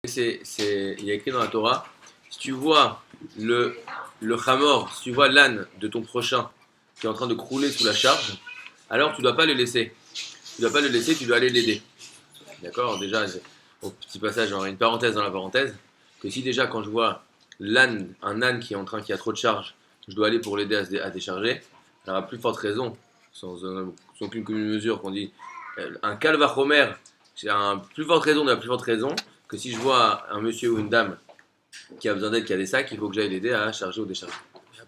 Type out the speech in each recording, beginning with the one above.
Il y a écrit dans la Torah, si tu vois le chamor, si tu vois l'âne de ton prochain qui est en train de crouler sous la charge, alors tu ne dois pas le laisser. Tu ne dois pas le laisser, tu dois aller l'aider. D'accord. Déjà, au petit passage, genre une parenthèse dans la parenthèse, que si déjà quand je vois un âne qui a trop de charge, je dois aller pour l'aider à décharger, alors à plus forte raison, sans aucune commune mesure, qu'on dit un calvachomer, c'est un plus forte raison de la plus forte raison que si je vois un monsieur ou une dame qui a besoin d'aide, qui a des sacs, il faut que j'aille l'aider à charger ou décharger.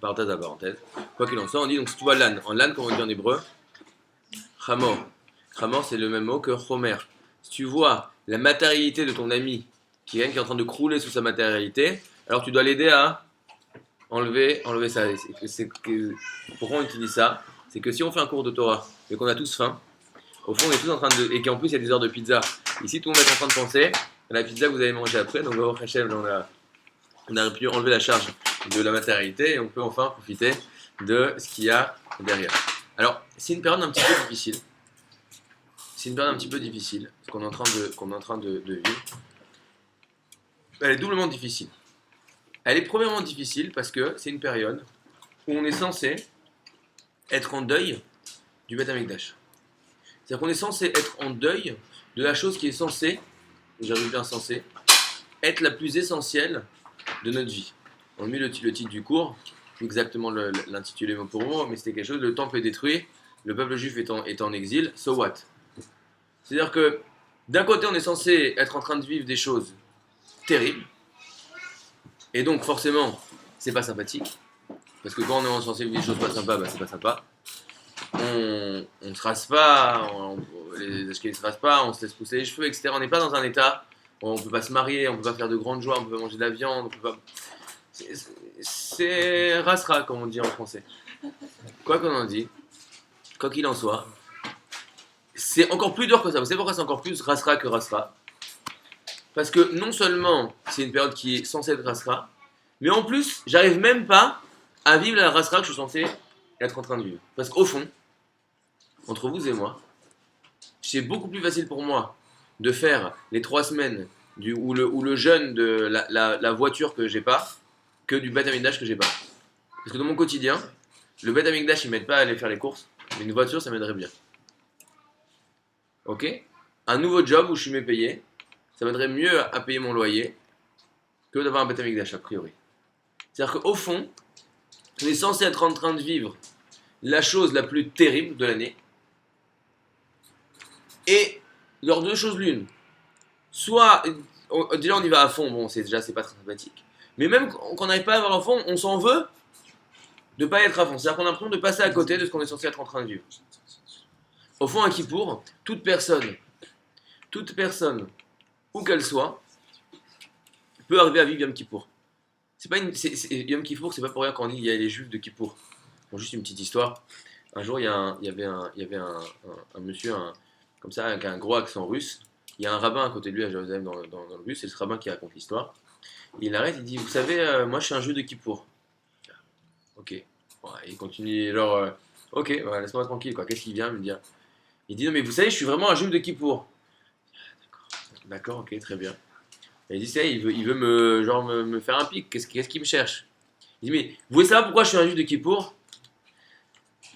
Parenthèse à parenthèse. Quoi qu'il en soit, on dit donc si tu vois l'âne, comme on dit en hébreu, chamor. Chamor, c'est le même mot que chomer. Si tu vois la matérialité de ton ami qui est en train de crouler sous sa matérialité, alors tu dois l'aider à enlever ça. Pourquoi on utilise ça? C'est que si on fait un cours de Torah et qu'on a tous faim, au fond on est tous en train de. Et qu'en plus il y a des heures de pizza. Ici tout le monde est en train de penser à la pizza que vous allez manger après. Donc au Hachem, on a pu enlever la charge de la matérialité et on peut enfin profiter de ce qu'il y a derrière. Alors, c'est une période un petit peu difficile. C'est une période un petit peu difficile, ce qu'on est en train de vivre. Elle est doublement difficile. Elle est premièrement difficile parce que c'est une période où on est censé être en deuil du Beth Amikdash. C'est-à-dire qu'on est censé être en deuil de la chose qui est censée, j'arrive bien censé, être la plus essentielle de notre vie. On a mis le titre du cours, exactement l'intitulé mot pour mot, mais c'était quelque chose, le temple est détruit, le peuple juif est en exil, so what? C'est-à-dire que d'un côté on est censé être en train de vivre des choses terribles, et donc forcément c'est pas sympathique, parce que quand on est censé vivre des choses pas sympas, c'est pas sympa. On ne se rase pas, les ashkénazes ne se rasent pas, on se laisse pousser les cheveux, etc. On n'est pas dans un état où on ne peut pas se marier, on ne peut pas faire de grandes joies, on ne peut pas manger de la viande, on peut pas... C'est rasera, comme on dit en français. Quoi qu'on en dise, quoi qu'il en soit, c'est encore plus dur que ça. Vous savez pourquoi c'est encore plus rasera que rasera? Parce que non seulement c'est une période qui est censée être rasera, mais en plus, j'arrive même pas à vivre la rasera que je suis censé être en train de vivre. Parce qu'au fond, entre vous et moi, c'est beaucoup plus facile pour moi de faire les 3 semaines ou le jeûne de la voiture que j'ai pas que du Beth Amikdash que j'ai pas. Parce que dans mon quotidien, le Beth Amikdash il m'aide pas à aller faire les courses, mais une voiture ça m'aiderait bien. Ok? Un nouveau job où je suis mieux payé, ça m'aiderait mieux à payer mon loyer que d'avoir un Beth Amikdash a priori. C'est-à-dire qu'au fond, on est censé être en train de vivre la chose la plus terrible de l'année. Et leurs deux choses l'une. Soit, déjà on y va à fond, bon c'est pas très sympathique. Mais même quand on n'arrive pas à avoir à fond, on s'en veut de ne pas être à fond. C'est-à-dire qu'on a l'impression de passer à côté de ce qu'on est censé être en train de vivre. Au fond, à Kippour, toute personne, où qu'elle soit, peut arriver à vivre Yom Kippour. Yom Kippour, c'est pas pour rien qu'on dit il y a les juifs de Kippour. Bon, juste une petite histoire. Un jour, il y avait un monsieur, comme ça, avec un gros accent russe. Il y a un rabbin à côté de lui à Jérusalem dans le bus, c'est ce rabbin qui raconte l'histoire. Il arrête, il dit, vous savez, moi je suis un juif de Kippour. Ok. Ouais, il continue, ok, ouais, laisse-moi tranquille, quoi. Qu'est-ce qu'il vient me dire? Il dit, non mais vous savez, je suis vraiment un juif de Kippour. D'accord, ok, très bien. Et il dit, ça, il veut me faire un pic, qu'est-ce qu'il me cherche? Il dit, mais vous voulez savoir pourquoi je suis un juif de Kippour?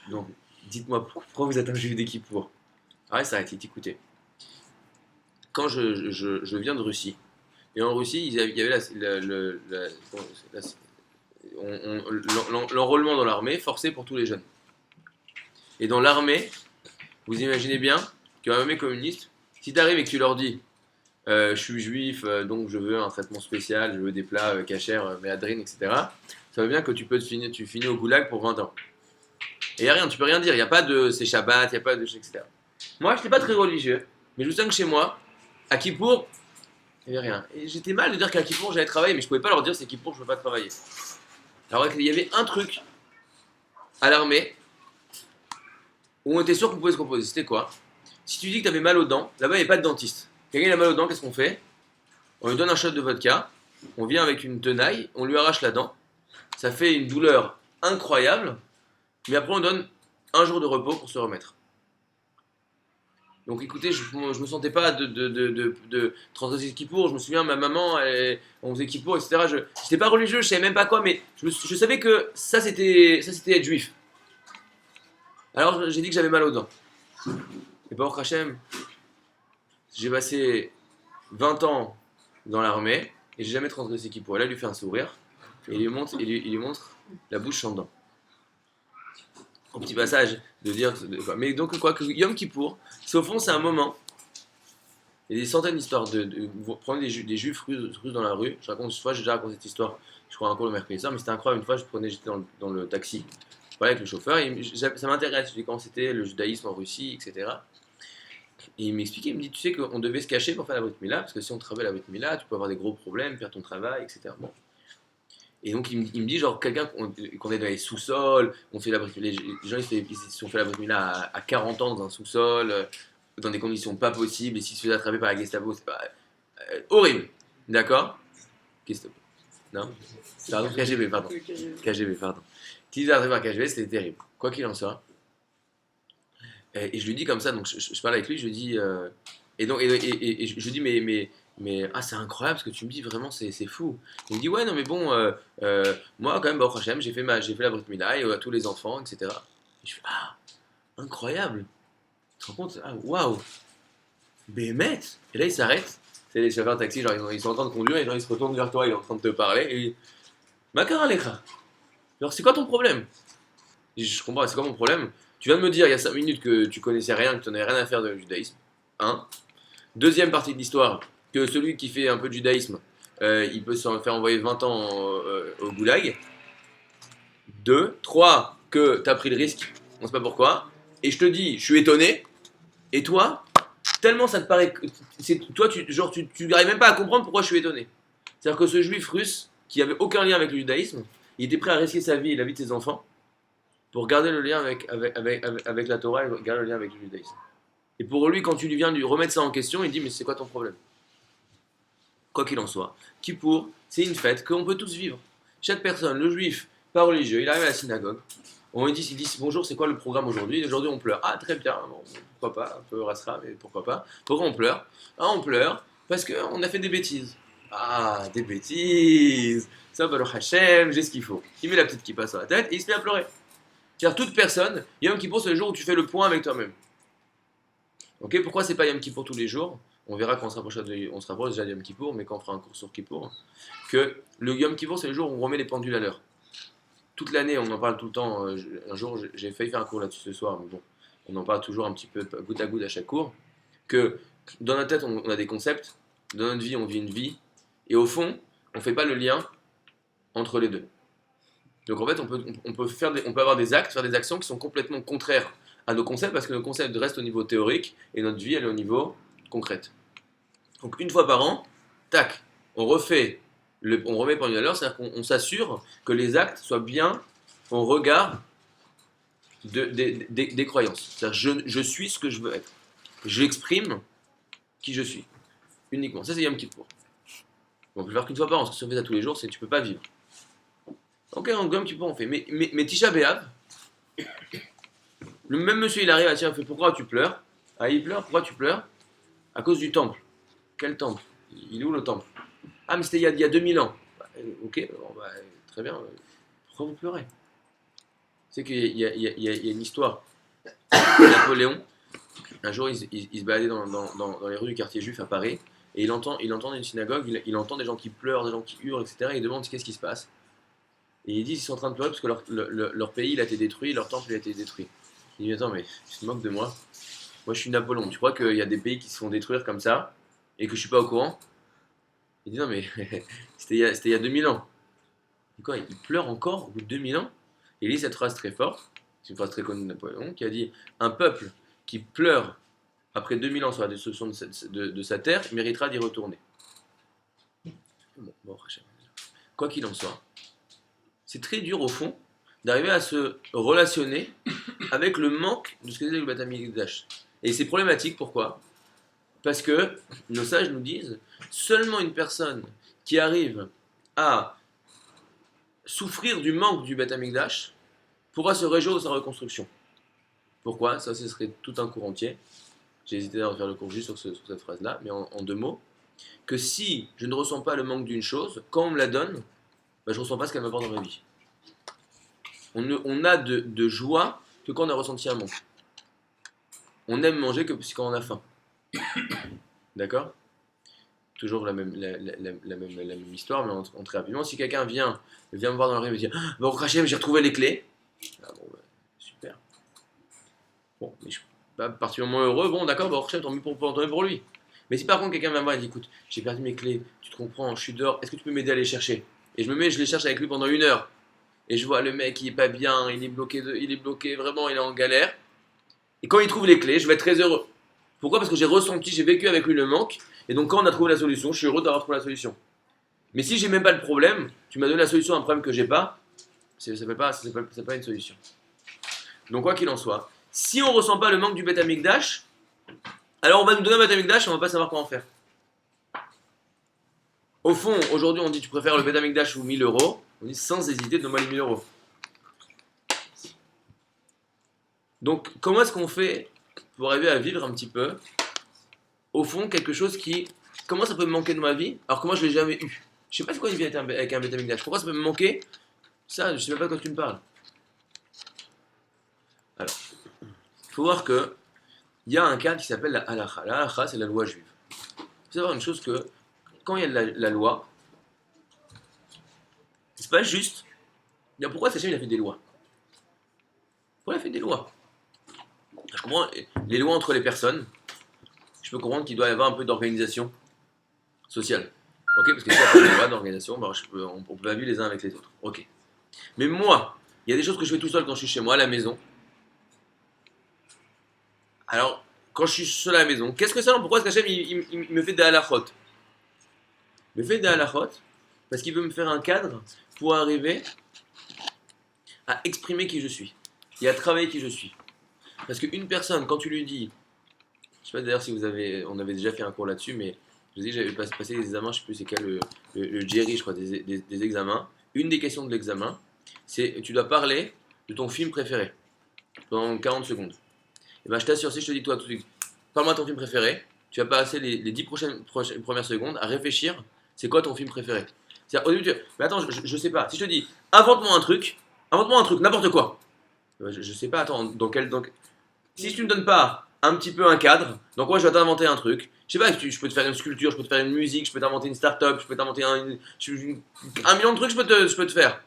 Donc, dites-moi pourquoi vous êtes un juif de Kippour? Ah ouais, ça arrête, il dit, écoutez. Quand je viens de Russie, et en Russie, il y avait l'enrôlement dans l'armée forcé pour tous les jeunes. Et dans l'armée, vous imaginez bien qu'un armée communiste, si tu arrives et que tu leur dis je suis juif, donc je veux un traitement spécial, je veux des plats cachers, méadrine, etc., ça veut bien que tu finis au goulag pour 20 ans. Et il n'y a rien, tu peux rien dire, il n'y a pas de c'est Shabbat, il n'y a pas de etc. Moi, je n'étais pas très religieux, mais je vous sens que chez moi, à Kippour, il n'y avait rien. Et j'étais mal de dire qu'à Kippour j'allais travailler, mais je pouvais pas leur dire c'est Kippour, je veux pas travailler. Alors il y avait un truc à l'armée où on était sûr qu'on pouvait se composer. C'était quoi? Si tu dis que tu avais mal aux dents, là-bas il n'y a pas de dentiste. Quelqu'un a mal aux dents, qu'est-ce qu'on fait? On lui donne un shot de vodka, on vient avec une tenaille, on lui arrache la dent. Ça fait une douleur incroyable, mais après on donne un jour de repos pour se remettre. Donc écoutez, je me sentais pas de transgresser Kippour. Je me souviens, ma maman, on faisait Kippour, etc. Je n'étais pas religieux, je savais même pas quoi, mais je savais que ça c'était être juif. Alors j'ai dit que j'avais mal aux dents. Et Baruch Hashem, j'ai passé 20 ans dans l'armée et j'ai jamais transgressé Kippour. Et là, il lui fait un sourire et il lui montre la bouche sans dents. Au petit passage de dire. Mais donc, quoi que Yom Kippour, c'est au fond, c'est un moment. Il y a des centaines d'histoires vous prenez des juifs russes dans la rue. Je raconte une fois, j'ai déjà raconté cette histoire, je crois, un cours le mercredi soir, mais c'était incroyable. Une fois, j'étais dans le taxi, je parlais avec le chauffeur, ça m'intéresse, je dis comment c'était le judaïsme en Russie, etc. Et il m'expliquait, il me dit, tu sais qu'on devait se cacher pour faire la Brit Mila, parce que si on travaille la Brit Mila, tu peux avoir des gros problèmes, perdre ton travail, etc. Bon. Et donc il me dit, genre, quelqu'un qu'on est dans les sous-sols, on fait la Brit Mila, les gens ils se sont fait la Brit Mila à 40 ans dans un sous-sol, dans des conditions pas possibles, et s'ils se faisaient attraper par la Gestapo, c'est pas, horrible. D'accord. Gestapo. Non. Pardon, KGB, pardon. KGB, pardon. S'ils se faisaient attraper par KGB, c'était terrible. Quoi qu'il en soit. Et je lui dis comme ça, donc je parle avec lui, je lui dis. Et je lui dis, mais c'est incroyable ce que tu me dis, vraiment, c'est fou. Il me dit, ouais, non, mais bon, moi, quand même, Baruch Hashem, j'ai fait la Brit Mila à tous les enfants, etc. Et je fais, ah, incroyable. Tu te rends compte? Ah, waouh. Bémet. Et là, il s'arrête. C'est les chauffeurs de taxi, genre, ils sont en train de conduire, et genre, ils se retournent vers toi, ils sont en train de te parler, et Makar Alecha. Alors, c'est quoi ton problème? Je comprends, c'est quoi mon problème? Tu viens de me dire il y a 5 minutes que tu connaissais rien, que tu n'en avais rien à faire de judaïsme. Un. Deuxième partie de l'histoire, que celui qui fait un peu de judaïsme, il peut se faire envoyer 20 ans au goulag. Deux. Trois, que tu as pris le risque, on ne sait pas pourquoi. Et je te dis, je suis étonné, et toi, tellement ça te paraît. Toi, tu n'arrives même pas à comprendre pourquoi je suis étonné. C'est-à-dire que ce juif russe, qui avait aucun lien avec le judaïsme, il était prêt à risquer sa vie et la vie de ses enfants pour garder le lien avec la Torah et garder le lien avec le judaïsme. Et pour lui, quand tu lui viens de lui remettre ça en question, il dit mais c'est quoi ton problème? Quoi qu'il en soit, Kippour, c'est une fête qu'on peut tous vivre. Chaque personne, le juif, pas religieux, il arrive à la synagogue, on lui dit, il dit bonjour, c'est quoi le programme aujourd'hui? Aujourd'hui on pleure. Ah très bien, bon, pourquoi pas, un peu rasera, mais pourquoi pas. Pourquoi on pleure? Ah on pleure parce qu'on a fait des bêtises. Ah des bêtises. Ça, Baruch Hashem, j'ai ce qu'il faut. Il met la petite kippa sur la tête et il se met à pleurer. C'est-à-dire toute personne, Yom Kippour c'est le jour où tu fais le point avec toi-même. Ok, pourquoi c'est pas Yom Kippour tous les jours? On verra quand on se rapproche déjà de Yom Kippour, mais quand on fera un cours sur Kippour, que le Yom Kippour c'est le jour où on remet les pendules à l'heure. Toute l'année, on en parle tout le temps. Un jour, j'ai failli faire un cours là-dessus ce soir, mais bon, on en parle toujours un petit peu goutte à goutte à chaque cours. Que dans notre tête, on a des concepts, dans notre vie, on vit une vie, et au fond, on ne fait pas le lien entre les deux. Donc en fait, on peut avoir des actes, faire des actions qui sont complètement contraires à nos concepts, parce que nos concepts restent au niveau théorique, et notre vie, elle est au niveau concrète. Donc une fois par an, tac, on remet pendule à l'heure, c'est-à-dire qu'on s'assure que les actes soient bien en regard des croyances. C'est-à-dire je suis ce que je veux être. J'exprime qui je suis. Uniquement. Ça c'est Yom Kippour. On peut le faire qu'une fois par an, parce que si on fait ça tous les jours, tu peux pas vivre. Ok, en Yom Kippour on fait. Mais Tisha B'Av, le même monsieur il arrive à dire, pourquoi tu pleures? Ah il pleure, pourquoi tu pleures? À cause du temple. Quel temple? Il est où le temple? Ah mais c'était il y a 2000 ans. Ok, très bien. Pourquoi vous pleurez? C'est qu'il y a une histoire. Napoléon, un jour, il se baladait dans les rues du quartier juif à Paris, et il entend dans une synagogue, il entend des gens qui pleurent, des gens qui hurlent, etc. Et il demande qu'est-ce qui se passe. Et ils disent qu'ils sont en train de pleurer parce que leur pays il a été détruit, leur temple il a été détruit. Il dit attends, mais tu te moques de moi? Moi je suis Napoléon, tu crois qu'il y a des pays qui se font détruire comme ça, et que je suis pas au courant? Il dit non, mais c'était il y a 2000 ans. Et quoi, il pleure encore au bout de 2000 ans? Et il lit cette phrase très forte, c'est une phrase très connue de Napoléon, qui a dit un peuple qui pleure après 2000 ans sur la destruction de sa terre méritera d'y retourner. Bon, quoi qu'il en soit, c'est très dur au fond d'arriver à se relationner avec le manque de ce que c'est le Beth Amikdash. Et c'est problématique, pourquoi? Parce que nos sages nous disent seulement une personne qui arrive à souffrir du manque du Beth Amikdash pourra se réjouir de sa reconstruction. Pourquoi? Ça, ce serait tout un cours entier. j'ai hésité à faire le cours juste sur cette phrase-là, mais en deux mots, que si je ne ressens pas le manque d'une chose, quand on me la donne, bah, je ne ressens pas ce qu'elle m'apporte dans ma vie. On a de joie que quand on a ressenti un manque. On aime manger que quand on a faim. D'accord? Toujours la même histoire, mais très rapidement. Si quelqu'un vient me voir dans la rue et me dire ah, bon, Rachem, j'ai retrouvé les clés. Ah, bon, bah, super. Bon, mais je suis pas particulièrement heureux. Bon, d'accord, bon, Rachem, tant mieux pour lui. Mais si par contre quelqu'un vient me voir et dit écoute, j'ai perdu mes clés, tu te comprends, je suis dehors, est-ce que tu peux m'aider à les chercher? Et je me mets, je les cherche avec lui pendant 1 heure. Et je vois le mec, il est pas bien, il est bloqué, vraiment, il est en galère. Et quand il trouve les clés, je vais être très heureux. Pourquoi? Parce que j'ai ressenti, j'ai vécu avec lui le manque. Et donc quand on a trouvé la solution, je suis heureux d'avoir trouvé la solution. Mais si j'ai même pas le problème, tu m'as donné la solution à un problème que j'ai pas, ça s'appelle pas une solution. Donc quoi qu'il en soit, si on ressent pas le manque du Beth Amikdash, alors on va nous donner un Beth Amikdash et on va pas savoir quoi en faire. Au fond, aujourd'hui on dit tu préfères le Beth Amikdash ou 1 000 euros, on dit sans hésiter donne-moi les 1 000 euros. Donc comment est-ce qu'on fait pour arriver à vivre un petit peu, au fond, quelque chose qui, comment ça peut me manquer de ma vie alors que moi je l'ai jamais eu? Je sais pas c'est quoi une vie avec un Beth Amikdash. Pourquoi ça peut me manquer? Ça, je sais même pas quand tu me parles. Alors, il faut voir que il y a un cadre qui s'appelle la halacha. La halacha, c'est la loi juive. Il faut savoir une chose que quand il y a la loi, c'est pas juste. Pourquoi Sachem il a fait des lois? Pourquoi il a fait des lois? Je comprends les lois entre les personnes. Je peux comprendre qu'il doit y avoir un peu d'organisation sociale. Ok, parce que s'il n'y a pas de loi d'organisation, ben on peut pas vivre les uns avec les autres. Ok. Mais moi, il y a des choses que je fais tout seul quand je suis chez moi à la maison. Alors, quand je suis seul à la maison, qu'est-ce que c'est? Pourquoi est-ce qu'Hachem il me fait des halachot? Il me fait des halachot parce qu'il veut me faire un cadre pour arriver à exprimer qui je suis et à travailler qui je suis. Parce qu'une personne, quand tu lui dis, je sais pas d'ailleurs si on avait déjà fait un cours là-dessus, mais je dis j'avais passé des examens, je sais plus c'est quel le Jerry, je crois, des examens. Une des questions de l'examen, c'est tu dois parler de ton film préféré pendant 40 secondes. Et ben je t'assure, si je te dis toi tout de suite, parle-moi de ton film préféré, tu vas passer les 10 premières secondes à réfléchir, c'est quoi ton film préféré? C'est-à-dire, au début, mais attends, je sais pas. Si je te dis, invente-moi un truc, n'importe quoi. Je sais pas, attends, si tu me donnes pas un petit peu un cadre, donc moi je vais t'inventer un truc. Je sais pas, je peux te faire une sculpture, je peux te faire une musique, je peux t'inventer une start-up, je peux t'inventer un million de trucs, je peux te faire.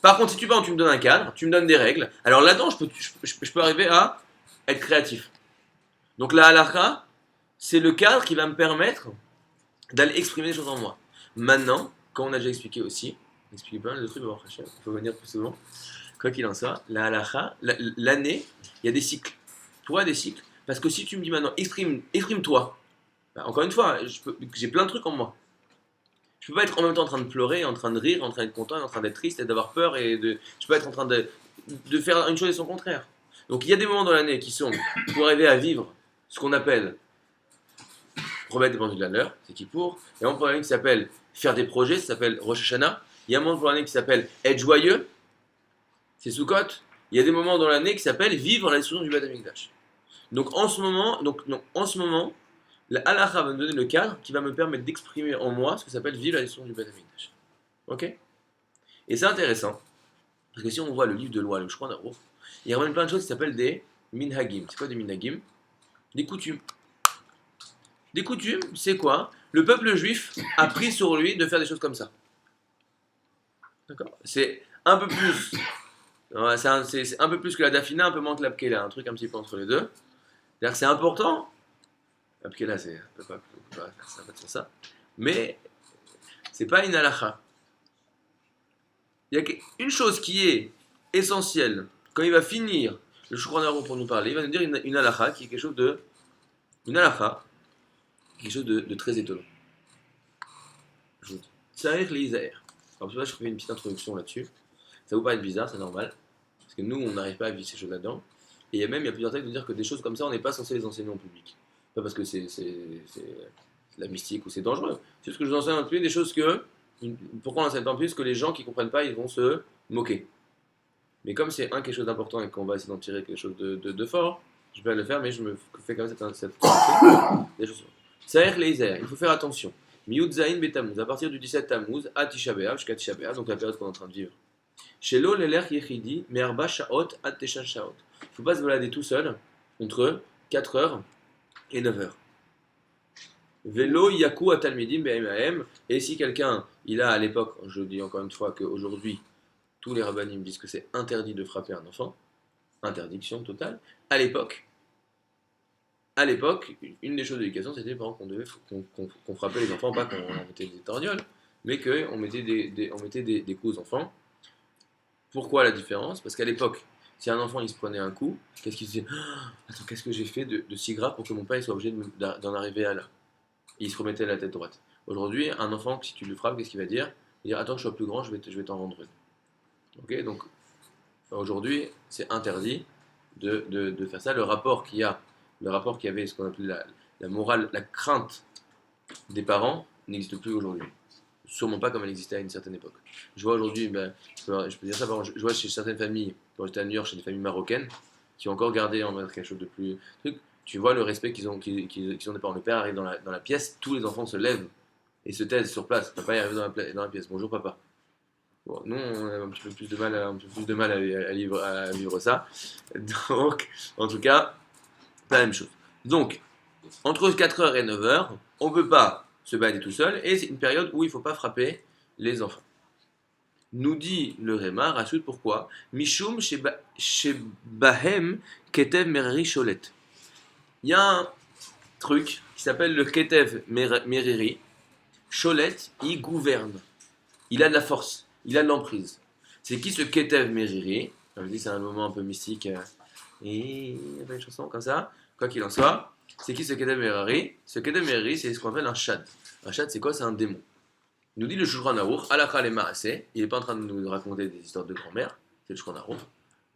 Par contre, si tu me donnes un cadre, tu me donnes des règles, alors là-dedans, je peux arriver à être créatif. Donc la halakha, c'est le cadre qui va me permettre d'aller exprimer des choses en moi. Maintenant, quand on a déjà expliqué aussi, expliqué pas mal de trucs, il faut venir plus souvent. Quoi qu'il en soit, la halakha, l'année, il y a des cycles. Pourquoi des cycles? Parce que si tu me dis maintenant, exprime-toi, bah, encore une fois, j'ai plein de trucs en moi. Je peux pas être en même temps en train de pleurer, en train de rire, en train d'être content, en train d'être triste et d'avoir peur je peux pas être en train de faire une chose et son contraire. Donc il y a des moments dans l'année qui sont pour arriver à vivre ce qu'on appelle remettre des pendules de l'heure, c'est qui pour. Il y a un moment pour l'année qui s'appelle faire des projets, ça s'appelle Rosh Hashanah. Il y a un moment pour l'année qui s'appelle être joyeux, c'est Sukkot. Il y a des moments dans l'année qui s'appellent vivre la destruction du Beth Amikdash. Donc en ce moment, la halakha va me donner le cadre qui va me permettre d'exprimer en moi ce que s'appelle vivre la destruction du Beth Amikdash. Ok? Et c'est intéressant, parce que si on voit le livre de loi, le Shulchan Aruch, il ramène plein de choses qui s'appellent des minhagim. C'est quoi des minhagim? Des coutumes. Des coutumes, c'est quoi? Le peuple juif a pris sur lui de faire des choses comme ça. D'accord? C'est un peu plus. C'est un peu plus que la dafina, un peu moins que la pkela, un truc un petit peu entre les deux. C'est-à-dire que c'est important. La pkela, on peut pas faire ça, pas ça. Mais c'est pas une halakha. Il y a une chose qui est essentielle. Quand il va finir le Shulchan Aruch pour nous parler, il va nous dire une halakha qui est quelque chose de. Une halakha, quelque chose de très étonnant. Je vous dis. Tsaïr Lizaïr. Alors, je fais une petite introduction là-dessus. Ça vous paraît bizarre, c'est normal. Parce que nous, on n'arrive pas à vivre ces choses là-dedans. Et il y a plusieurs textes de dire que des choses comme ça, on n'est pas censé les enseigner en public. Pas parce que c'est la mystique ou c'est dangereux. C'est juste que je vous enseigne en public des choses que. Pourquoi on enseigne en plus? Que les gens qui ne comprennent pas, ils vont se moquer. Mais comme c'est quelque chose d'important et qu'on va essayer d'en tirer quelque chose de fort, Je vais le faire, mais je me fais comme cette des choses. Saher Leiser, il faut faire attention. Miyud Zain Betamuz, à partir du 17 Tammuz, à Tisha B'Av, jusqu'à Tisha B'Av, donc la période qu'on est en train de vivre. Shelo Leler Yechidi, Merba Shaot, At Teshan Shaot. Il ne faut pas se balader tout seul entre 4 heures et 9 heures. Velo Yaku Atalmidim BMAM. Et si quelqu'un, il a à l'époque, je dis encore une fois qu'aujourd'hui, tous les rabbinim disent que c'est interdit de frapper un enfant, interdiction totale. À l'époque, une des choses de l'éducation, c'était par exemple qu'on frappait les enfants, pas qu'on mettait des torgnoles, mais qu'on mettait des coups aux enfants. Pourquoi la différence? Parce qu'à l'époque, si un enfant il se prenait un coup, qu'est-ce qu'il se disait? Attends, qu'est-ce que j'ai fait de si grave pour que mon père il soit obligé d'en arriver à là? Et il se remettait la tête droite. Aujourd'hui, un enfant, si tu le frappes, qu'est-ce qu'il va dire? Il va dire attends, je sois plus grand, je vais t'en rendre une. Ok, donc aujourd'hui, c'est interdit de faire ça. Le rapport qu'il y avait, ce qu'on appelait la morale, la crainte des parents, n'existe plus aujourd'hui. Sûrement pas comme elle existait à une certaine époque. Je vois aujourd'hui, je peux dire ça, par exemple, je vois chez certaines familles, quand j'étais à New York, chez des familles marocaines, qui ont encore gardé en mode quelque chose de plus truc. Tu vois le respect qu'ils ont des parents. Le père arrive dans la pièce, tous les enfants se lèvent et se taisent sur place. Papa arrive dans la pièce. Bonjour papa. Bon, nous, on a un petit peu plus de mal à vivre ça. Donc, en tout cas, pas la même chose. Donc, entre 4 heures et 9 heures, on ne peut pas se balader tout seul et c'est une période où il ne faut pas frapper les enfants. Nous dit le Réma, rajoute pourquoi Mishum chez Bahem Ketev Merari Cholet. Il y a un truc qui s'appelle le Ketev Meriri. Cholet, il gouverne. Il a de la force. Il a de l'emprise. C'est qui ce Ketev Meriri? Je dis c'est un moment un peu mystique. Et il y a pas une chanson comme ça. Quoi qu'il en soit, c'est qui ce Ketev Meriri? Ce Ketev Meriri, c'est ce qu'on appelle un shad. Un shad, c'est quoi? C'est un démon. Il nous dit le Shulchan Aruch, Alakha le Maaseh. Il n'est pas en train de nous raconter des histoires de grand-mère. C'est le Shulchan Aruch.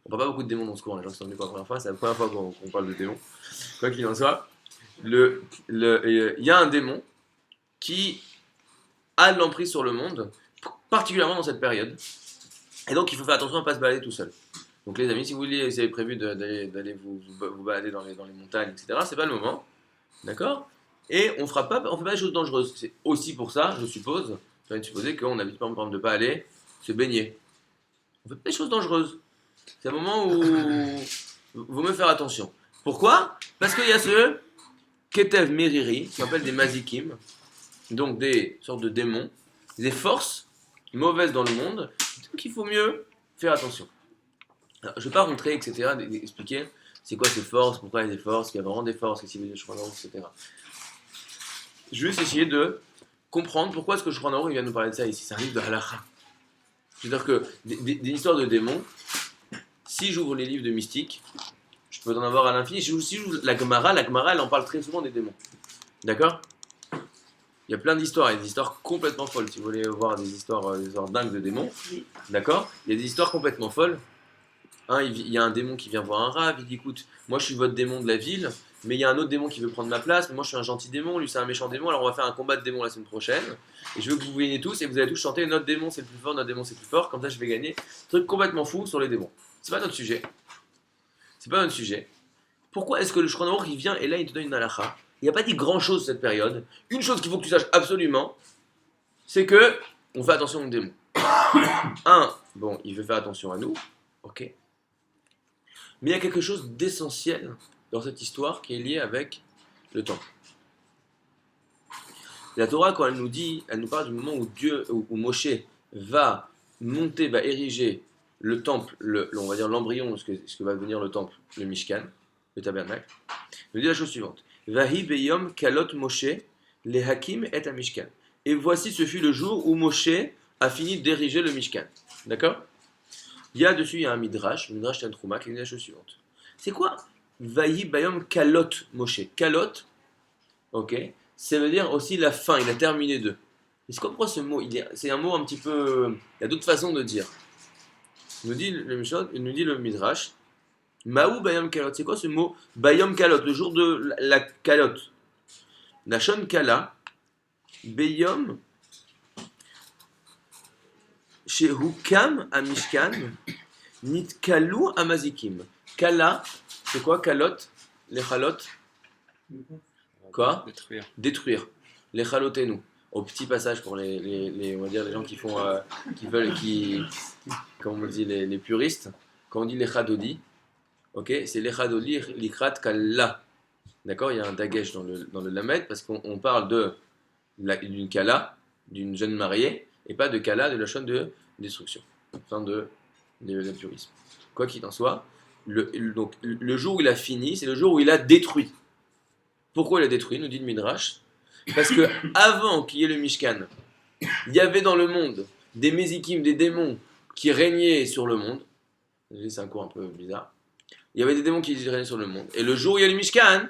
On parle pas beaucoup de démons dans ce cours. Les gens qui sont venus pour la première fois, c'est la première fois qu'on parle de démons. Quoi qu'il en soit, il y a un démon qui a de l'emprise sur le monde, particulièrement dans cette période. Et donc, il faut faire attention à ne pas se balader tout seul. Donc, les amis, si vous avez prévu d'aller vous balader dans les montagnes, etc., c'est pas le moment. D'accord? Et on fait pas des choses dangereuses. C'est aussi pour ça, je suppose, ça va être supposé qu'on n'habite pas, par exemple, de ne pas aller se baigner. On fait pas des choses dangereuses. C'est un moment où il vaut mieux faire attention. Pourquoi? Parce qu'il y a ce Ketev Meriri, qui s'appelle des Mazikim, donc des sortes de démons, des forces mauvaises dans le monde, donc il faut mieux faire attention. Alors, je ne vais pas rentrer, etc., expliquer c'est quoi ces forces, pourquoi il y a des forces, qu'il y a vraiment des forces, qu'est-ce qu'il y a des Shulchan Aruch, etc. Je vais juste essayer de comprendre pourquoi est-ce que Shulchan Aruch vient nous parler de ça ici. Ça arrive de halakha. C'est-à-dire que des histoires de démons, si j'ouvre les livres de mystique, je peux en avoir à l'infini. Si j'ouvre la Gemara elle en parle très souvent des démons. D'accord? Il y a plein d'histoires, il y a des histoires complètement folles. Si vous voulez voir des histoires dingues de démons, d'accord? Il y a des histoires complètement folles. Il y a un démon qui vient voir un rave, il dit écoute, moi je suis votre démon de la ville, mais il y a un autre démon qui veut prendre ma place, mais moi je suis un gentil démon, lui c'est un méchant démon, alors on va faire un combat de démons la semaine prochaine, et je veux que vous veniez tous et vous allez tous chanter notre démon c'est le plus fort, notre démon c'est le plus fort, comme ça je vais gagner. Truc complètement fou sur les démons. C'est pas notre sujet. C'est pas notre sujet. Pourquoi est-ce que le Shulchan Aruch il vient et là il te donne une halakha? Il n'a pas dit grand chose cette période. Une chose qu'il faut que tu saches absolument, c'est que on fait attention aux démons. Bon, il veut faire attention à nous, ok. Mais il y a quelque chose d'essentiel dans cette histoire qui est lié avec le temple. La Torah, quand elle nous parle du moment où Moshe va monter, va ériger le temple, on va dire l'embryon de ce que va devenir le temple, le Mishkan, le tabernacle, elle nous dit la chose suivante. Vahi beyom kalot Moshe le hakim et a Mishkan. Et voici, ce fut le jour où Moshe a fini d'ériger le Mishkan. D'accord? Il y a un midrash, le midrash Tantrouma, qui dit la chose suivante. C'est quoi Vahi bayom kalot Moshe? Kalot, ok, ça veut dire aussi la fin, il a terminé de. Mais c'est quoi ce mot? C'est un mot un petit peu. Il y a d'autres façons de dire. Il nous dit le midrash. Maou bayom kalot, c'est quoi ce mot bayom kalot, le jour de la kalot? Nashon kala, bayom. Chez Hukam à Mishkan, Nitkalu à Mazikim. Kala, c'est quoi Kalot? les chalot, quoi? Détruire. Les chalotenu. Au petit passage pour on va dire les gens qui font, comme on dit les puristes, quand on dit les chadodi, ok, c'est les chadodi likrat kalla. D'accord, il y a un dagesh dans le lamed parce qu'on parle d'une kala, d'une jeune mariée, et pas de kala de la chaîne de destruction, enfin de purisme. Quoi qu'il en soit, donc, le jour où il a fini, c'est le jour où il a détruit. Pourquoi il a détruit, nous dit le Midrash? Parce que avant qu'il y ait le Mishkan, il y avait dans le monde des Mézikim, des démons qui régnaient sur le monde. C'est un cours un peu bizarre. Il y avait des démons qui régnaient sur le monde. Et le jour où il y a le Mishkan,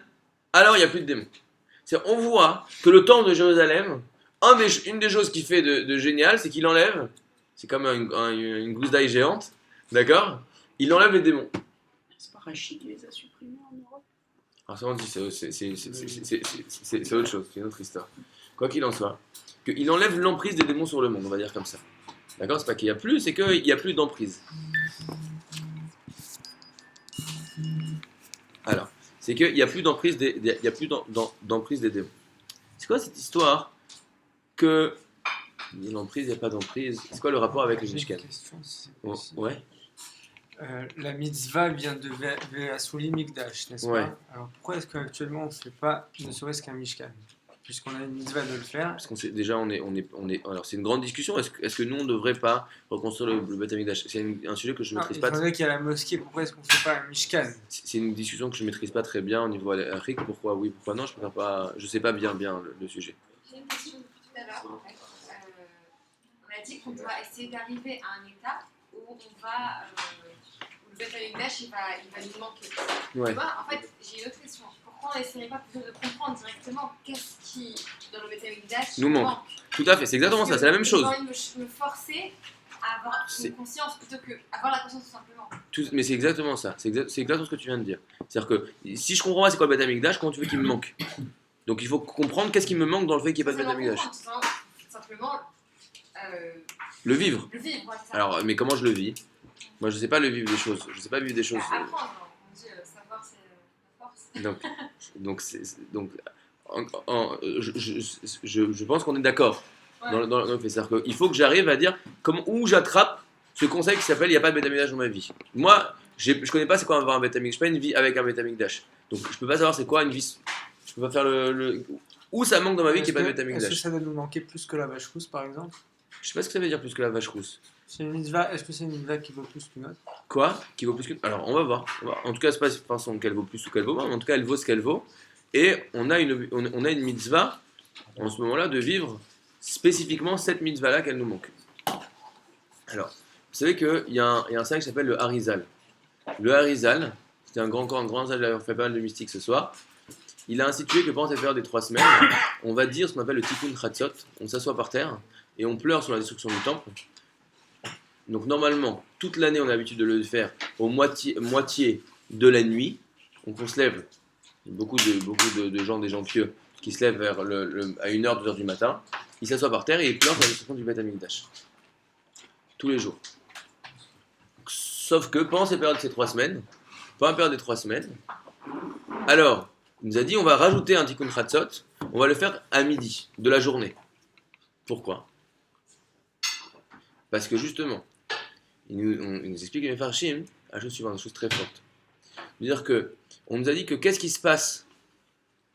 alors il n'y a plus de démons. On voit que le temple de Jérusalem, une des choses qu'il fait de génial, c'est qu'il enlève, c'est comme une gousse d'ail géante, d'accord? Il enlève les démons. C'est pas Rachid qui les a supprimés en Europe? Alors ça on dit, c'est autre chose, c'est une autre histoire. Quoi qu'il en soit, qu'il enlève l'emprise des démons sur le monde, on va dire comme ça. D'accord? C'est pas qu'il y a plus, c'est qu'il n'y a plus d'emprise. Alors, c'est qu'il n'y a plus d'emprise d'emprise des démons. C'est quoi cette histoire que il y a l'emprise, il n'y a pas d'emprise? C'est quoi le rapport avec le Mishkan? Ouais. La mitzvah vient de Ve'asuli Mikdash, n'est-ce Ouais. pas? Alors pourquoi est-ce qu'actuellement on ne fait pas ne serait-ce qu'un Mishkan? Puisqu'on a une mitzvah de le faire. Parce qu'on sait, déjà, alors c'est une grande discussion. Est-ce que nous, on ne devrait pas reconstruire le Beth Amikdash? C'est un sujet que je ne maîtrise pas. Il faudrait qu'il y a la mosquée, pourquoi est-ce qu'on ne fait pas un Mishkan? C'est une discussion que je ne maîtrise pas très bien au niveau afrique. Pourquoi oui, pourquoi non? Je ne sais pas bien le sujet. J'ai une question depuis tout à l'heure. En fait. On a dit qu'on doit essayer d'arriver à un état où on va, où le Beth Amikdash il va nous manquer. Ouais. Tu vois, en fait, j'ai une autre question. Pourquoi on n'essaierait pas plutôt de comprendre directement qu'est-ce qui, dans le Beth Amikdash, nous manque? Tout à fait, c'est exactement ça, c'est la même chose. J'ai envie de me forcer à avoir une conscience plutôt qu'avoir la conscience tout simplement. Mais c'est exactement ça, c'est exactement ce que tu viens de dire. C'est-à-dire que si je comprends pas c'est quoi le Beth Amikdash, comment tu veux qu'il me manque? Donc il faut comprendre qu'est-ce qui me manque dans le fait qu'il n'y ait pas de Beth Amikdash. Simplement. Le vivre. Le vivre, ouais, ça. Alors, mais comment je le vis? Moi, je ne sais pas le vivre des choses. Je ne sais pas vivre des choses. Apprendre, on dit savoir, c'est la force. Je pense qu'on est d'accord Ouais. dans le fait. C'est-à-dire qu'il faut que j'arrive à dire où j'attrape ce conseil qui s'appelle il n'y a pas de Beth Amikdash dans ma vie. Moi, je ne connais pas c'est quoi avoir un Beth Amikdash. Je n'ai pas une vie avec un Beth Amikdash. Donc, je ne peux pas savoir c'est quoi une vie. Je ne peux pas faire où ça manque dans ma vie qu'il n'y ait pas de Beth Amikdash. Est-ce que ça doit nous manquer plus que la vache rousse par exemple? Je sais pas ce que ça veut dire plus que la vache rousse. C'est une mitzvah, est-ce que c'est une mitzvah qui vaut plus qu'une autre? Quoi? Qui vaut plus qu'une? Alors, on va voir. En tout cas, c'est pas de façon qu'elle vaut plus ou qu'elle vaut moins, mais en tout cas, elle vaut ce qu'elle vaut. Et on a une mitzvah, en ce moment-là, de vivre spécifiquement cette mitzvah-là qu'elle nous manque. Alors, vous savez qu'il y a un saint qui s'appelle le Harizal. Le Harizal, c'était un grand sage, il a fait pas mal de mystique ce soir. Il a institué que pendant cette période des 3 semaines, on va dire ce qu'on appelle le Tikkun Chatzot. On s'assoit par terre et on pleure sur la destruction du temple. Donc normalement, toute l'année, on a l'habitude de le faire au moitié de la nuit. Donc on se lève, beaucoup de gens, des gens pieux, qui se lèvent à 1h, 2h du matin. Ils s'assoient par terre et ils pleurent sur la destruction du Beth Amikdash. Tous les jours. Sauf que pendant ces 3 semaines, pendant la période des 3 semaines, alors, il nous a dit on va rajouter un Tikkun Chatzot, on va le faire à midi de la journée. Pourquoi? Parce que justement, il nous explique les Mefarshim la chose suivante, une chose très forte. C'est-à-dire que on nous a dit que qu'est-ce qui se passe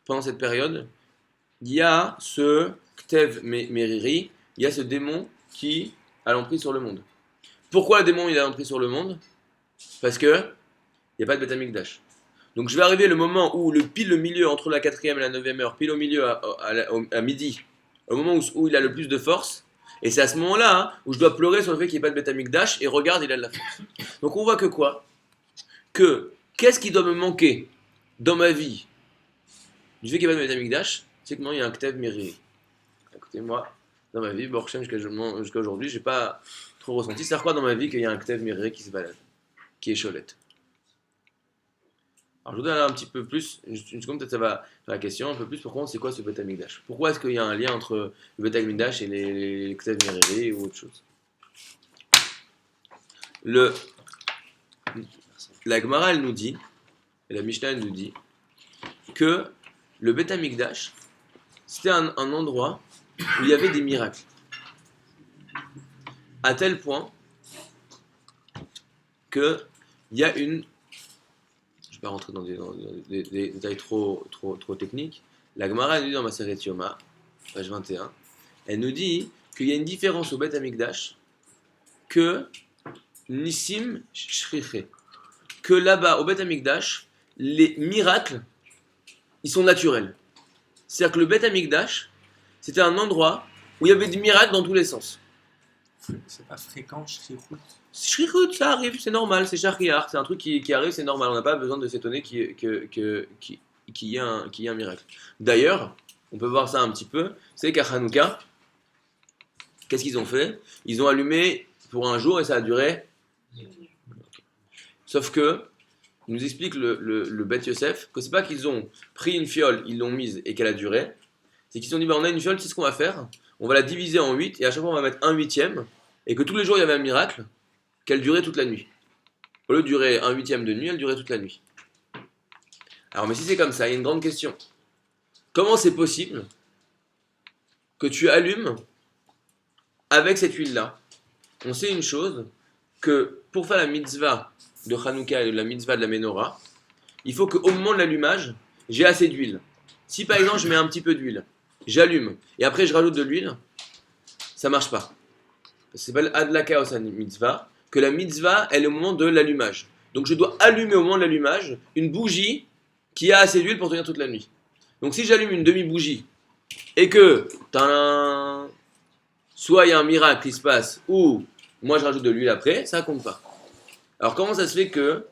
pendant cette période? Il y a ce Ktev Meriri, il y a ce démon qui a l'emprise sur le monde. Pourquoi le démon il a l'emprise sur le monde? Parce que il n'y a pas de Beth Amikdash. Donc je vais arriver le moment où pile le milieu entre la 4e et la 9e heure, pile au milieu à midi, au moment où il a le plus de force. Et c'est à ce moment-là où je dois pleurer sur le fait qu'il n'y ait pas de Beth Amikdash, et regarde, il a de la force. Donc on voit que quoi? Qu'est-ce qui doit me manquer dans ma vie du fait qu'il n'y ait pas de Beth Amikdash? C'est que non, il y a un Ktev Meriri. Écoutez, moi, dans ma vie, Borchem, jusqu'à aujourd'hui, je n'ai pas trop ressenti. C'est quoi dans ma vie qu'il y a un Ktev Meriri qui se balade, qui est cholette? Alors je vous donne un petit peu plus, une seconde peut-être ça va faire la question, un peu plus pourquoi c'est quoi ce Beth Amikdash? Pourquoi est-ce qu'il y a un lien entre le Beth Amikdash et les Ktev Meriri ou autre chose? La Gemara elle nous dit, et la Mishnah elle nous dit, que le Beth Amikdash, c'était un endroit où il y avait des miracles. À tel point qu'il y a une... Je ne vais pas rentrer dans des détails trop techniques. La Gemara nous dit dans Maseret Yoma, page 21, elle nous dit qu'il y a une différence au Beth Amikdash que Nissim Shriche. Que là-bas, au Beth Amikdash, les miracles, ils sont naturels. C'est-à-dire que le Beth Amikdash, c'était un endroit où il y avait des miracles dans tous les sens. C'est pas fréquent, shrihout. Shrichut, ça arrive, c'est normal, c'est shariar, c'est un truc qui arrive, c'est normal. On n'a pas besoin de s'étonner qu'il y ait un miracle. D'ailleurs, on peut voir ça un petit peu, c'est qu'à Hanouka, qu'est-ce qu'ils ont fait? Ils ont allumé pour un jour et ça a duré. Sauf que, il nous explique le Beth Yosef, que c'est pas qu'ils ont pris une fiole, ils l'ont mise et qu'elle a duré, c'est qu'ils ont dit, bah, on a une fiole, c'est ce qu'on va faire, on va la diviser en 8 et à chaque fois on va mettre un huitième, et que tous les jours il y avait un miracle, qu'elle durait toute la nuit. Au lieu de durer un huitième de nuit, elle durait toute la nuit. Alors, mais si c'est comme ça, il y a une grande question. Comment c'est possible que tu allumes avec cette huile-là? On sait une chose, que pour faire la mitzvah de Hanouka et la mitzvah de la Menorah, il faut qu'au moment de l'allumage, j'ai assez d'huile. Si par exemple je mets un petit peu d'huile, j'allume, et après je rajoute de l'huile, ça marche pas. Ça s'appelle Adlaka Osan mitzvah, que la mitzvah elle est au moment de l'allumage. Donc je dois allumer au moment de l'allumage une bougie qui a assez d'huile pour tenir toute la nuit. Donc si j'allume une demi-bougie et que tadam, soit il y a un miracle qui se passe ou moi je rajoute de l'huile après, ça compte pas. Alors comment ça se fait que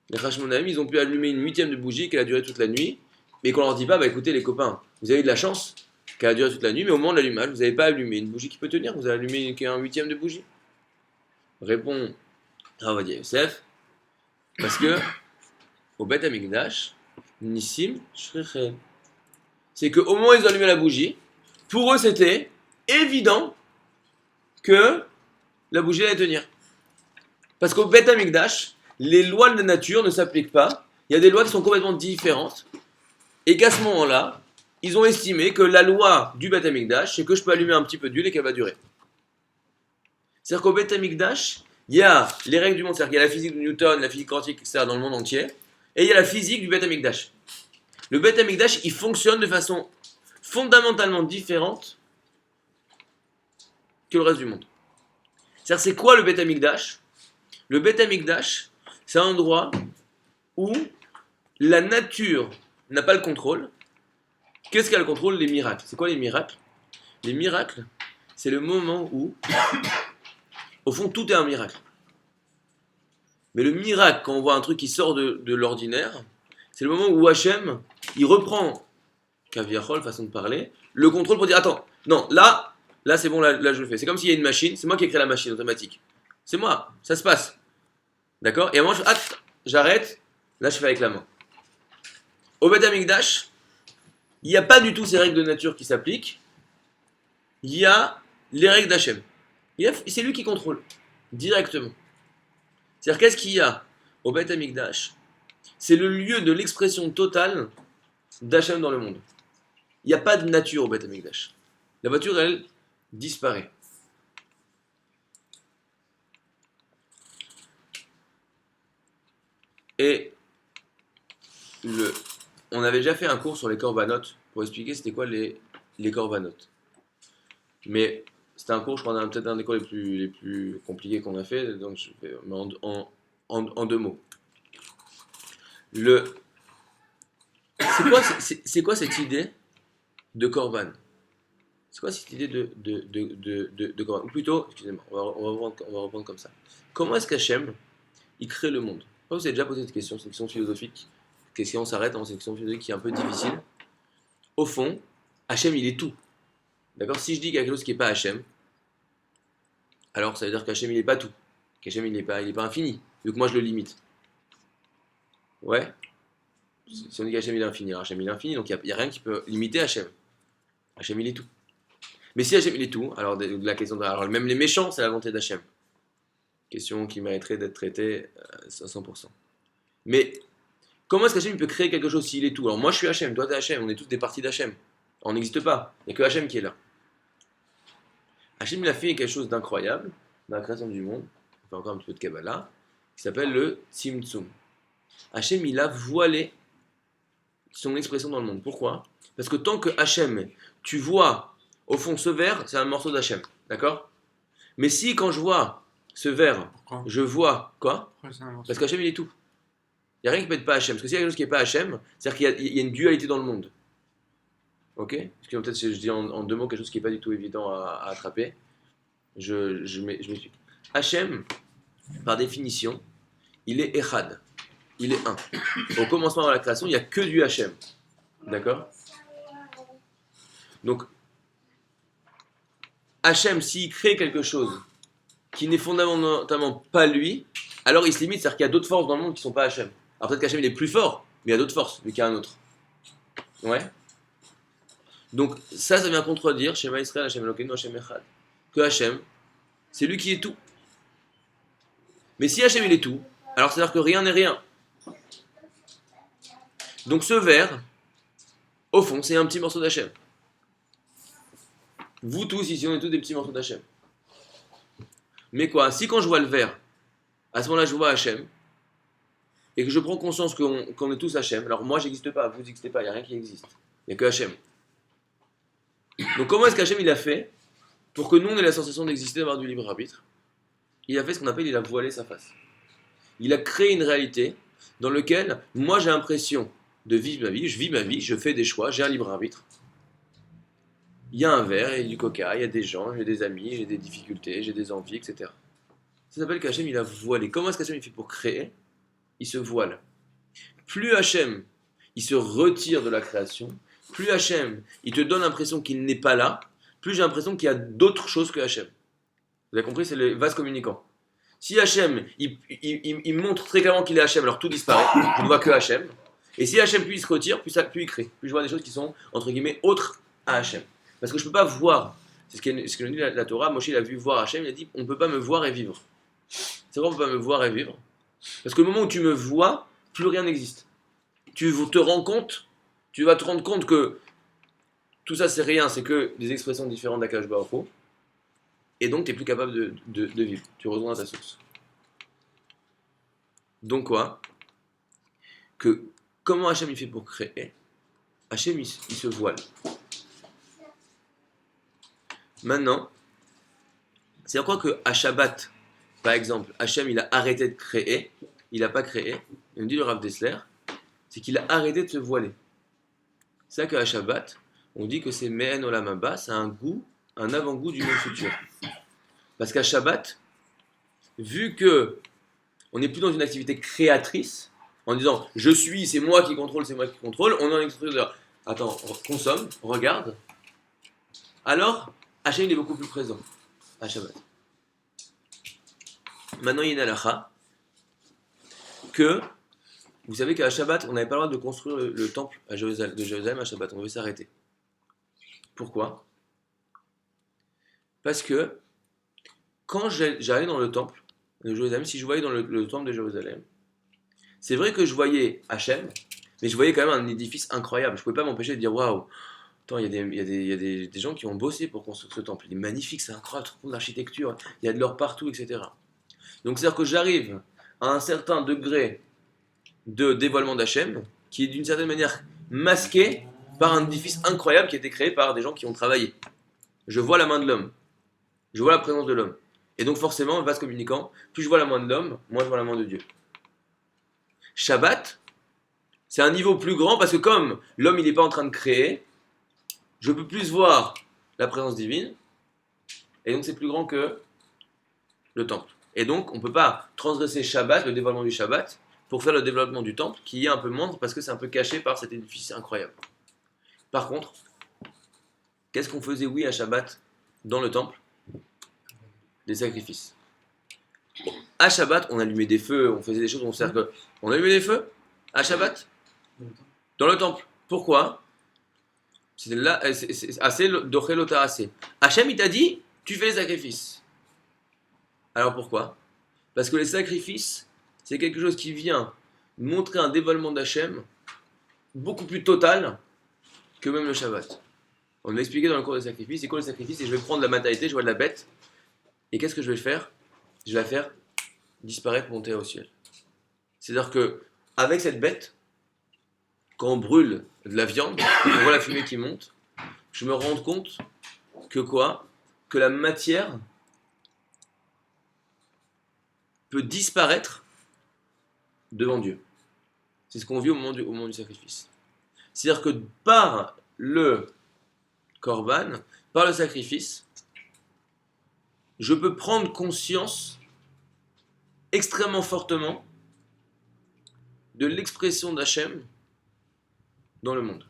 les Hashmonaïm ils ont pu allumer une huitième de bougie qui a duré toute la nuit, mais qu'on leur dit pas, bah écoutez les copains, vous avez eu de la chance qu'elle a duré toute la nuit, mais au moment de l'allumage, vous n'avez pas allumé une bougie qui peut tenir, vous avez allumé un huitième de bougie. Répond Ravadia Yosef, parce que au Beth Amikdash, Nissim Shriche, c'est qu'au moment où ils ont allumé la bougie, pour eux c'était évident que la bougie allait tenir. Parce qu'au Beth Amikdash, les lois de la nature ne s'appliquent pas, il y a des lois qui sont complètement différentes, et qu'à ce moment-là, ils ont estimé que la loi du Beth Amikdash, c'est que je peux allumer un petit peu d'huile et qu'elle va durer. C'est-à-dire qu'au Beth Amikdash, il y a les règles du monde, c'est-à-dire qu'il y a la physique de Newton, la physique quantique, etc. dans le monde entier, et il y a la physique du Beth Amikdash. Le Beth Amikdash, il fonctionne de façon fondamentalement différente que le reste du monde. C'est-à-dire, c'est quoi le Beth Amikdash? Le Beth Amikdash, c'est un endroit où la nature n'a pas le contrôle. Qu'est-ce qui a le contrôle? Les miracles. C'est quoi les miracles? Les miracles, c'est le moment où, au fond, tout est un miracle. Mais le miracle, quand on voit un truc qui sort de l'ordinaire, c'est le moment où Hachem, il reprend, Kaviachol, façon de parler, le contrôle pour dire, attends, non, là c'est bon, là je le fais. C'est comme s'il y a une machine, c'est moi qui ai créé la machine automatique. C'est moi, ça se passe. D'accord? Et à moi, j'arrête, là je fais avec la main. Au Beth Amikdash, il n'y a pas du tout ces règles de nature qui s'appliquent. Il y a les règles d'Hachem. C'est lui qui contrôle, directement. C'est-à-dire, qu'est-ce qu'il y a au Beth Amikdash? C'est le lieu de l'expression totale d'Hachem dans le monde. Il n'y a pas de nature au Beth Amikdash. La voiture, elle, disparaît. Et on avait déjà fait un cours sur les corbanotes pour expliquer c'était quoi les corbanotes. Mais c'était un cours, je crois, peut-être un des cours les plus compliqués qu'on a fait, donc je vais en deux mots. C'est quoi cette idée de korban? C'est quoi cette idée de korban? Ou plutôt, excusez-moi, on va reprendre comme ça. Comment est-ce qu'Hachem, il crée le monde? Vous avez déjà posé cette question, c'est une question philosophique. Question s'arrête, c'est une question philosophique qui est un peu difficile. Au fond, Hachem, il est tout. D'accord? Si je dis qu'il y a quelque chose qui n'est pas Hachem, alors ça veut dire qu'Hachem, il n'est pas tout. Qu'Hachem, il n'est pas infini, vu que moi je le limite. Ouais? Si on dit qu'Hachem, il est infini, alors Hachem, il est infini, donc il n'y a rien qui peut limiter Hachem. Hachem, il est tout. Mais si Hachem, il est tout, alors la question alors même les méchants, c'est la volonté d'Hachem. Question qui mériterait d'être traitée à 100%. Mais Comment est-ce qu'Hachem peut créer quelque chose s'il est tout? Alors moi je suis Hachem, toi t'es Hachem, on est tous des parties d'Hachem. On n'existe pas, il n'y a que Hachem qui est là. Hachem il a fait quelque chose d'incroyable dans la création du monde, on fait encore un petit peu de Kabbalah, qui s'appelle le Tzimtzum. Hachem il a voilé son expression dans le monde. Pourquoi? Parce que tant que Hachem, tu vois, au fond ce verre, c'est un morceau d'Hachem, d'accord? Mais si quand je vois ce verre, Pourquoi? je vois quoi? Pourquoi c'est un morceau? Parce qu'Hachem il est tout. Il n'y a rien qui peut être pas Hachem. Parce que s'il y a quelque chose qui n'est pas Hachem, c'est-à-dire qu'il y a une dualité dans le monde. Ok? Parce que peut-être si je dis en deux mots quelque chose qui n'est pas du tout évident à attraper, je m'explique. Hachem, par définition, il est Echad. Il est un. Au commencement de la création, il n'y a que du Hachem. D'accord? Donc, Hachem, s'il crée quelque chose qui n'est fondamentalement pas lui, alors il se limite, c'est-à-dire qu'il y a d'autres forces dans le monde qui ne sont pas Hachem. Alors peut-être qu'Hachem il est plus fort, mais il y a d'autres forces, mais qu'il y a un autre. Ouais? Donc ça vient contredire Shema Israël, Hachem Elokeinu, Hachem Echad. Que Hachem, c'est lui qui est tout. Mais si Hachem il est tout, alors c'est-à-dire que rien n'est rien. Donc ce verre, au fond, c'est un petit morceau d'Hachem. Vous tous ici, on est tous des petits morceaux d'Hachem. Mais quoi, si quand je vois le verre, à ce moment-là je vois Hachem, et que je prends conscience qu'on est tous Hachem, alors moi j'existe pas, vous n'existez pas, il n'y a rien qui existe. Il n'y a que Hachem. Donc comment est-ce qu'Hachem il a fait pour que nous on ait la sensation d'exister, d'avoir du libre arbitre? Il a fait ce qu'on appelle, il a voilé sa face. Il a créé une réalité dans laquelle moi j'ai l'impression de vivre ma vie, je vis ma vie, je fais des choix, j'ai un libre arbitre. Il y a un verre, il y a du coca, il y a des gens, j'ai des amis, j'ai des difficultés, j'ai des envies, etc. Ça s'appelle qu'Hachem il a voilé. Comment est-ce qu'Hachem il fait pour créer? Il se voile. Plus Hachem il se retire de la création, plus Hachem il te donne l'impression qu'il n'est pas là, plus j'ai l'impression qu'il y a d'autres choses que Hachem. Vous avez compris, c'est le vase communicant. Si Hachem il montre très clairement qu'il est Hachem, alors tout disparaît, je ne vois que Hachem. Et si Hachem plus il se retire, plus il crée. Plus je vois des choses qui sont entre guillemets autres à Hachem. Parce que je ne peux pas voir, c'est ce que nous dit la Torah, Moshe il a vu voir Hachem, il a dit on ne peut pas me voir et vivre. C'est vrai on ne peut pas me voir et vivre. Parce que le moment où tu me vois, plus rien n'existe. Tu te rends compte, tu vas te rendre compte que tout ça c'est rien, c'est que des expressions différentes d'Akadosh Baruch Hu. Et donc tu n'es plus capable de vivre. Tu rejoins ta source. Donc quoi? Que comment Hachem il fait pour créer? Hachem il se voile. Maintenant, c'est quoi que à Shabbat, par exemple, Hachem il a arrêté de créer, il n'a pas créé, il nous dit le Rav Dessler, c'est qu'il a arrêté de se voiler. C'est ça qu'à Shabbat, on dit que c'est Me'en Olam Haba, c'est un goût, un avant-goût du monde futur. Parce qu'à Shabbat, vu que on n'est plus dans une activité créatrice, en disant je suis, c'est moi qui contrôle, on est en expression de attends, consomme, regarde, alors Hachem il est beaucoup plus présent à Shabbat. Maintenant il y a une halakha que vous savez qu'à Shabbat on n'avait pas le droit de construire le temple de Jérusalem à Shabbat, on devait s'arrêter. Pourquoi? Parce que quand j'allais dans le temple de Jérusalem, si je voyais dans le temple de Jérusalem, c'est vrai que je voyais Hachem, mais je voyais quand même un édifice incroyable. Je ne pouvais pas m'empêcher de dire waouh, attends, il y a des gens qui ont bossé pour construire ce temple. Il est magnifique, c'est incroyable, trop d'architecture, il y a de l'or partout, etc. Donc c'est-à-dire que j'arrive à un certain degré de dévoilement d'Hachem, qui est d'une certaine manière masqué par un édifice incroyable qui a été créé par des gens qui ont travaillé. Je vois la main de l'homme, je vois la présence de l'homme. Et donc forcément, vase communicant, plus je vois la main de l'homme, moins je vois la main de Dieu. Shabbat, c'est un niveau plus grand parce que comme l'homme il n'est pas en train de créer, je peux plus voir la présence divine, et donc c'est plus grand que le temple. Et donc on ne peut pas transgresser Shabbat, le dévoilement du Shabbat, pour faire le développement du temple, qui est un peu moindre parce que c'est un peu caché par cet édifice incroyable. Par contre, qu'est-ce qu'on faisait, oui, à Shabbat, dans le temple? Des sacrifices. À Shabbat, on allumait des feux, on faisait des choses, on allumait des feux à Shabbat dans le temple. Pourquoi? C'est là, c'est assez d'ochelota assez. Hachem il t'a dit, tu fais les sacrifices. Alors pourquoi? Parce que les sacrifices, c'est quelque chose qui vient montrer un dévoilement d'Hachem beaucoup plus total que même le Shabbat. On l'a expliqué dans le cours des sacrifices. C'est quoi le sacrifice? Et je vais prendre la matérialité, je vois de la bête. Et qu'est-ce que je vais faire? Je vais la faire disparaître, monter au ciel. C'est-à-dire que avec cette bête, quand on brûle de la viande, on voit la fumée qui monte, je me rends compte que quoi? Que la matière peut disparaître devant Dieu. C'est ce qu'on vit au moment du sacrifice. C'est-à-dire que par le korban, par le sacrifice, je peux prendre conscience extrêmement fortement de l'expression d'Hachem dans le monde.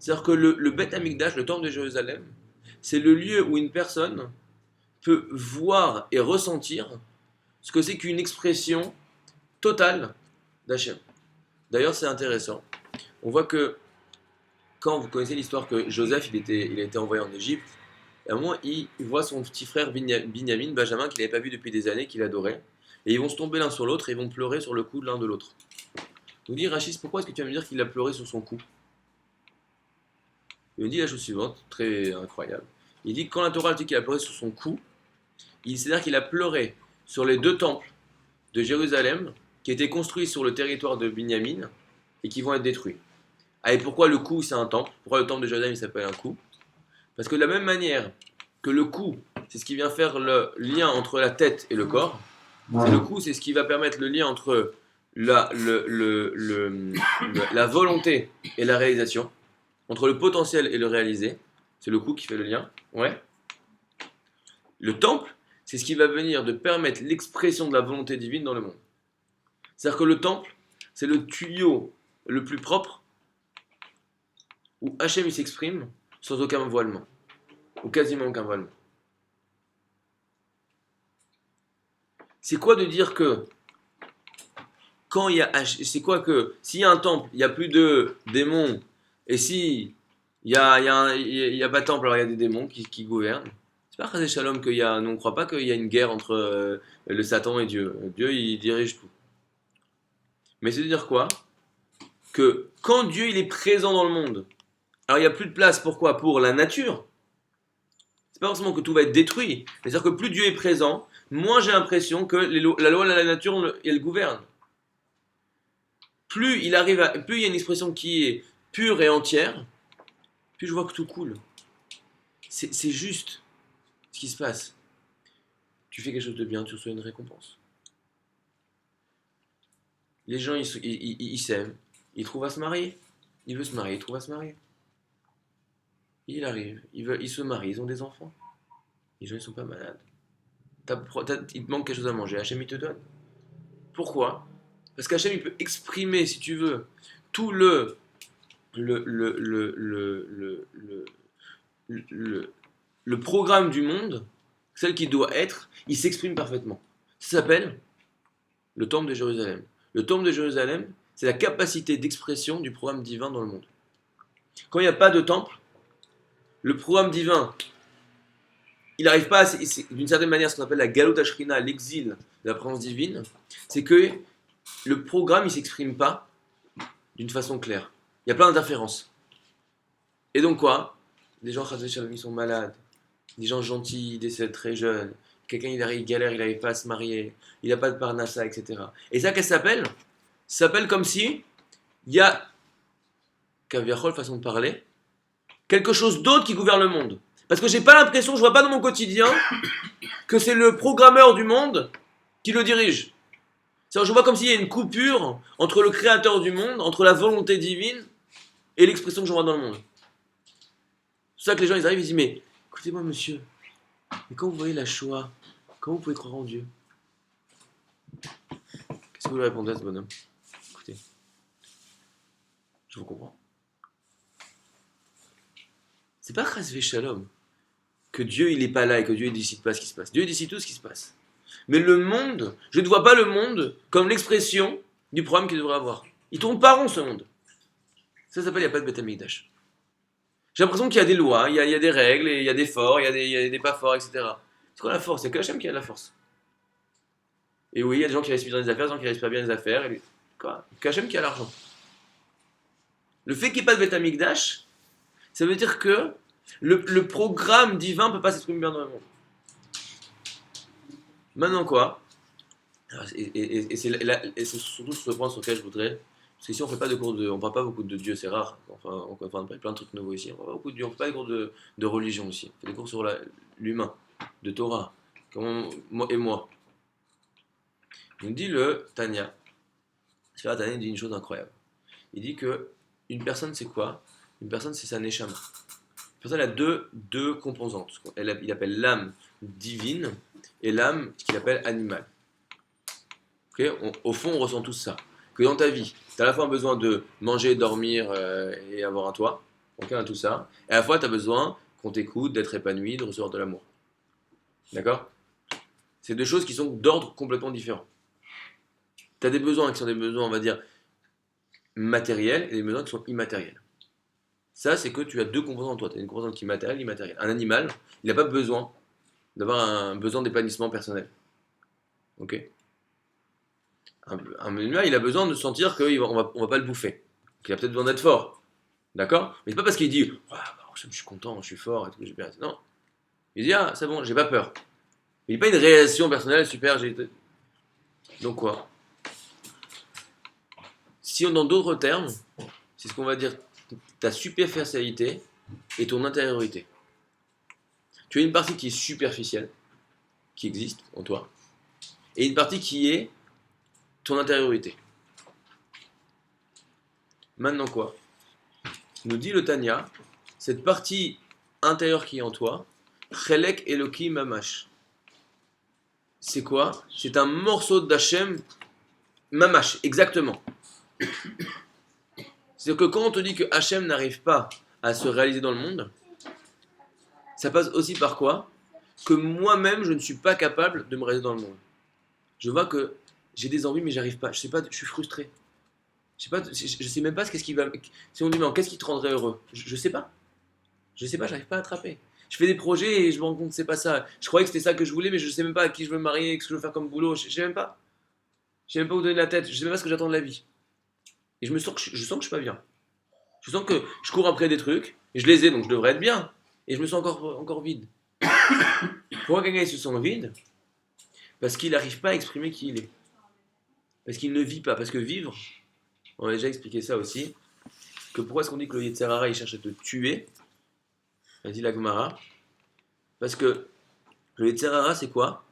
C'est-à-dire que le Beth Amikdash, le temple de Jérusalem, c'est le lieu où une personne peut voir et ressentir ce que c'est qu'une expression totale d'Hachem. D'ailleurs, c'est intéressant. On voit que quand vous connaissez l'histoire que Joseph il a été envoyé en Égypte, à un moment il voit son petit frère Binyamin, Benjamin, qu'il n'avait pas vu depuis des années, qu'il adorait, et ils vont se tomber l'un sur l'autre et ils vont pleurer sur le cou de l'un de l'autre. Vous dites, Rachis, pourquoi est-ce que tu vas me dire qu'il a pleuré sur son cou? Il me dit la chose suivante, très incroyable. Il dit que quand la Torah dit qu'il a pleuré sur son cou, c'est-à-dire qu'il a pleuré sur les deux temples de Jérusalem qui étaient construits sur le territoire de Binyamin et qui vont être détruits. Ah, et pourquoi le cou c'est un temple? Pourquoi le temple de Jérusalem il s'appelle un cou? Parce que de la même manière que le cou, c'est ce qui vient faire le lien entre la tête et le corps, le cou c'est ce qui va permettre le lien entre la volonté et la réalisation, entre le potentiel et le réalisé, c'est le cou qui fait le lien. Ouais. Le temple, c'est ce qui va venir de permettre l'expression de la volonté divine dans le monde. C'est-à-dire que le temple, c'est le tuyau le plus propre où Hachem il s'exprime sans aucun voilement, ou quasiment aucun voilement. C'est quoi de dire que quand il y a, c'est quoi que s'il y a un temple, il n'y a plus de démons, et si il y a pas de temple, alors il y a des démons qui gouvernent. C'est pas Chazé Shalom qu'il y a, nous on ne croit pas qu'il y a une guerre entre le Satan et Dieu. Dieu il dirige tout. Mais c'est de dire quoi? Que quand Dieu il est présent dans le monde, alors il n'y a plus de place, pourquoi? Pour la nature. C'est pas forcément que tout va être détruit, mais c'est-à-dire que plus Dieu est présent, moins j'ai l'impression que la loi de la nature elle gouverne. Plus il y a une expression qui est pure et entière, plus je vois que tout coule. C'est juste ce qui se passe. Tu fais quelque chose de bien, tu reçois une récompense. Les gens ils s'aiment, ils trouvent à se marier. Il veut se marier, il trouve à se marier. Il arrive, il se marie, ils ont des enfants. Les gens ils sont pas malades. Il te manque quelque chose à manger, Hachem il te donne. Pourquoi? Parce qu'Hachem il peut exprimer, si tu veux, tout le programme du monde, celle qui doit être, il s'exprime parfaitement. Ça s'appelle le temple de Jérusalem. Le temple de Jérusalem, c'est la capacité d'expression du programme divin dans le monde. Quand il n'y a pas de temple, le programme divin, il n'arrive pas c'est d'une certaine manière ce qu'on appelle la Galut Ashrina, l'exil de la présence divine, c'est que le programme il ne s'exprime pas d'une façon claire. Il y a plein d'interférences. Et donc quoi? Des gens ils sont malades, des gens gentils, ils décèdent très jeunes, quelqu'un il galère, il n'arrive pas à se marier, il n'a pas de parnassa, etc. Et ça, qu'est-ce que ça s'appelle? Ça s'appelle comme si il y a, Kaviachol, façon de parler, quelque chose d'autre qui gouverne le monde. Parce que j'ai pas l'impression, je vois pas dans mon quotidien que c'est le programmeur du monde qui le dirige. C'est-à-dire, je vois comme s'il y a une coupure entre le créateur du monde, entre la volonté divine et l'expression que je vois dans le monde. C'est ça que les gens ils arrivent et disent, mais écoutez-moi monsieur, mais quand vous voyez la Shoah, comment vous pouvez croire en Dieu? Qu'est-ce que vous lui répondez à ce bonhomme? Écoutez, je vous comprends. C'est pas Chasvé Shalom que Dieu il n'est pas là et que Dieu ne décide pas ce qui se passe. Dieu décide tout ce qui se passe. Mais le monde, je ne vois pas le monde comme l'expression du programme qu'il devrait avoir. Il tourne pas rond ce monde. Ça s'appelle il n'y a pas de Beth Amikdash. J'ai l'impression qu'il y a des lois, il y a des règles, et il y a des forts, il y a des pas forts, etc. C'est quoi la force? C'est que Hachem qui a de la force. Et oui, il y a des gens qui respirent bien les affaires, des gens qui respirent bien les affaires. Quoi? Qu'Hachem qui a l'argent. Le fait qu'il n'y ait pas de Beth Amikdash, ça veut dire que le programme divin ne peut pas s'exprimer bien dans le monde. Maintenant quoi? Et c'est surtout ce point sur lequel je voudrais. Parce qu'ici on fait pas de cours de. On parle pas beaucoup de Dieu, c'est rare. Enfin, on parle plein de trucs nouveaux ici. On parle pas beaucoup de Dieu, on fait pas des cours de religion ici. On fait des cours sur l'humain, de Torah. Et moi. Il nous dit le Tanya. C'est là, Tanya il dit une chose incroyable. Il dit que une personne c'est quoi? Une personne c'est sa neshama. Une personne a deux composantes. Il appelle l'âme divine et l'âme qu'il appelle animale. Okay, au fond, on ressent tout ça. Que dans ta vie, tu as à la fois un besoin de manger, dormir et avoir un toit. Ok, on a tout ça. Et à la fois, tu as besoin qu'on t'écoute, d'être épanoui, de recevoir de l'amour. D'accord? C'est deux choses qui sont d'ordre complètement différent. Tu as des besoins qui sont des besoins, on va dire, matériels et des besoins qui sont immatériels. Ça, c'est que tu as deux composantes en toi. Tu as une composante qui est matérielle et immatérielle. Un animal, il n'a pas besoin d'avoir un besoin d'épanouissement personnel. Ok? Un animal, il a besoin de sentir qu'on va pas le bouffer. Il a peut-être besoin d'être fort. D'accord? Mais c'est pas parce qu'il dit je suis content, je suis fort et tout, j'ai bien. Non. Il dit c'est bon, j'ai pas peur. Il n'y a pas une réalisation personnelle super. Donc quoi? Si on dans d'autres termes, c'est ce qu'on va dire ta superficialité et ton intériorité. Tu as une partie qui est superficielle, qui existe en toi, et une partie qui est ton intériorité. Maintenant quoi? Nous dit le Tanya, cette partie intérieure qui est en toi, Chelek Eloki Mamash. C'est quoi? C'est un morceau d'Hachem Mamash, exactement. C'est-à-dire que quand on te dit que Hachem n'arrive pas à se réaliser dans le monde, ça passe aussi par quoi? Que moi-même, je ne suis pas capable de me réaliser dans le monde. Je vois que j'ai des envies, mais j'arrive pas. Je sais pas, je suis frustré. Je sais même pas qu'est-ce qui va. Si on dit, mais qu'est-ce qui te rendrait heureux? Je sais pas. Je sais pas, j'arrive pas à attraper. Je fais des projets et je me rends compte que c'est pas ça. Je croyais que c'était ça que je voulais, mais je sais même pas à qui je veux me marier, ce que je veux faire comme boulot. Je sais même pas. Je sais même pas où donner la tête. Je sais même pas ce que j'attends de la vie. Et je sens que je suis pas bien. Je sens que je cours après des trucs, et je les ai, donc je devrais être bien. Et je me sens encore vide. Pourquoi quelqu'un se sent vide? Parce qu'il n'arrive pas à exprimer qui il est. Parce qu'il ne vit pas. Parce que vivre, on a déjà expliqué ça aussi, que pourquoi est-ce qu'on dit que le Yetzer Hara il cherche à te tuer? A dit la Gemara. Parce que le Yetzer Hara c'est quoi?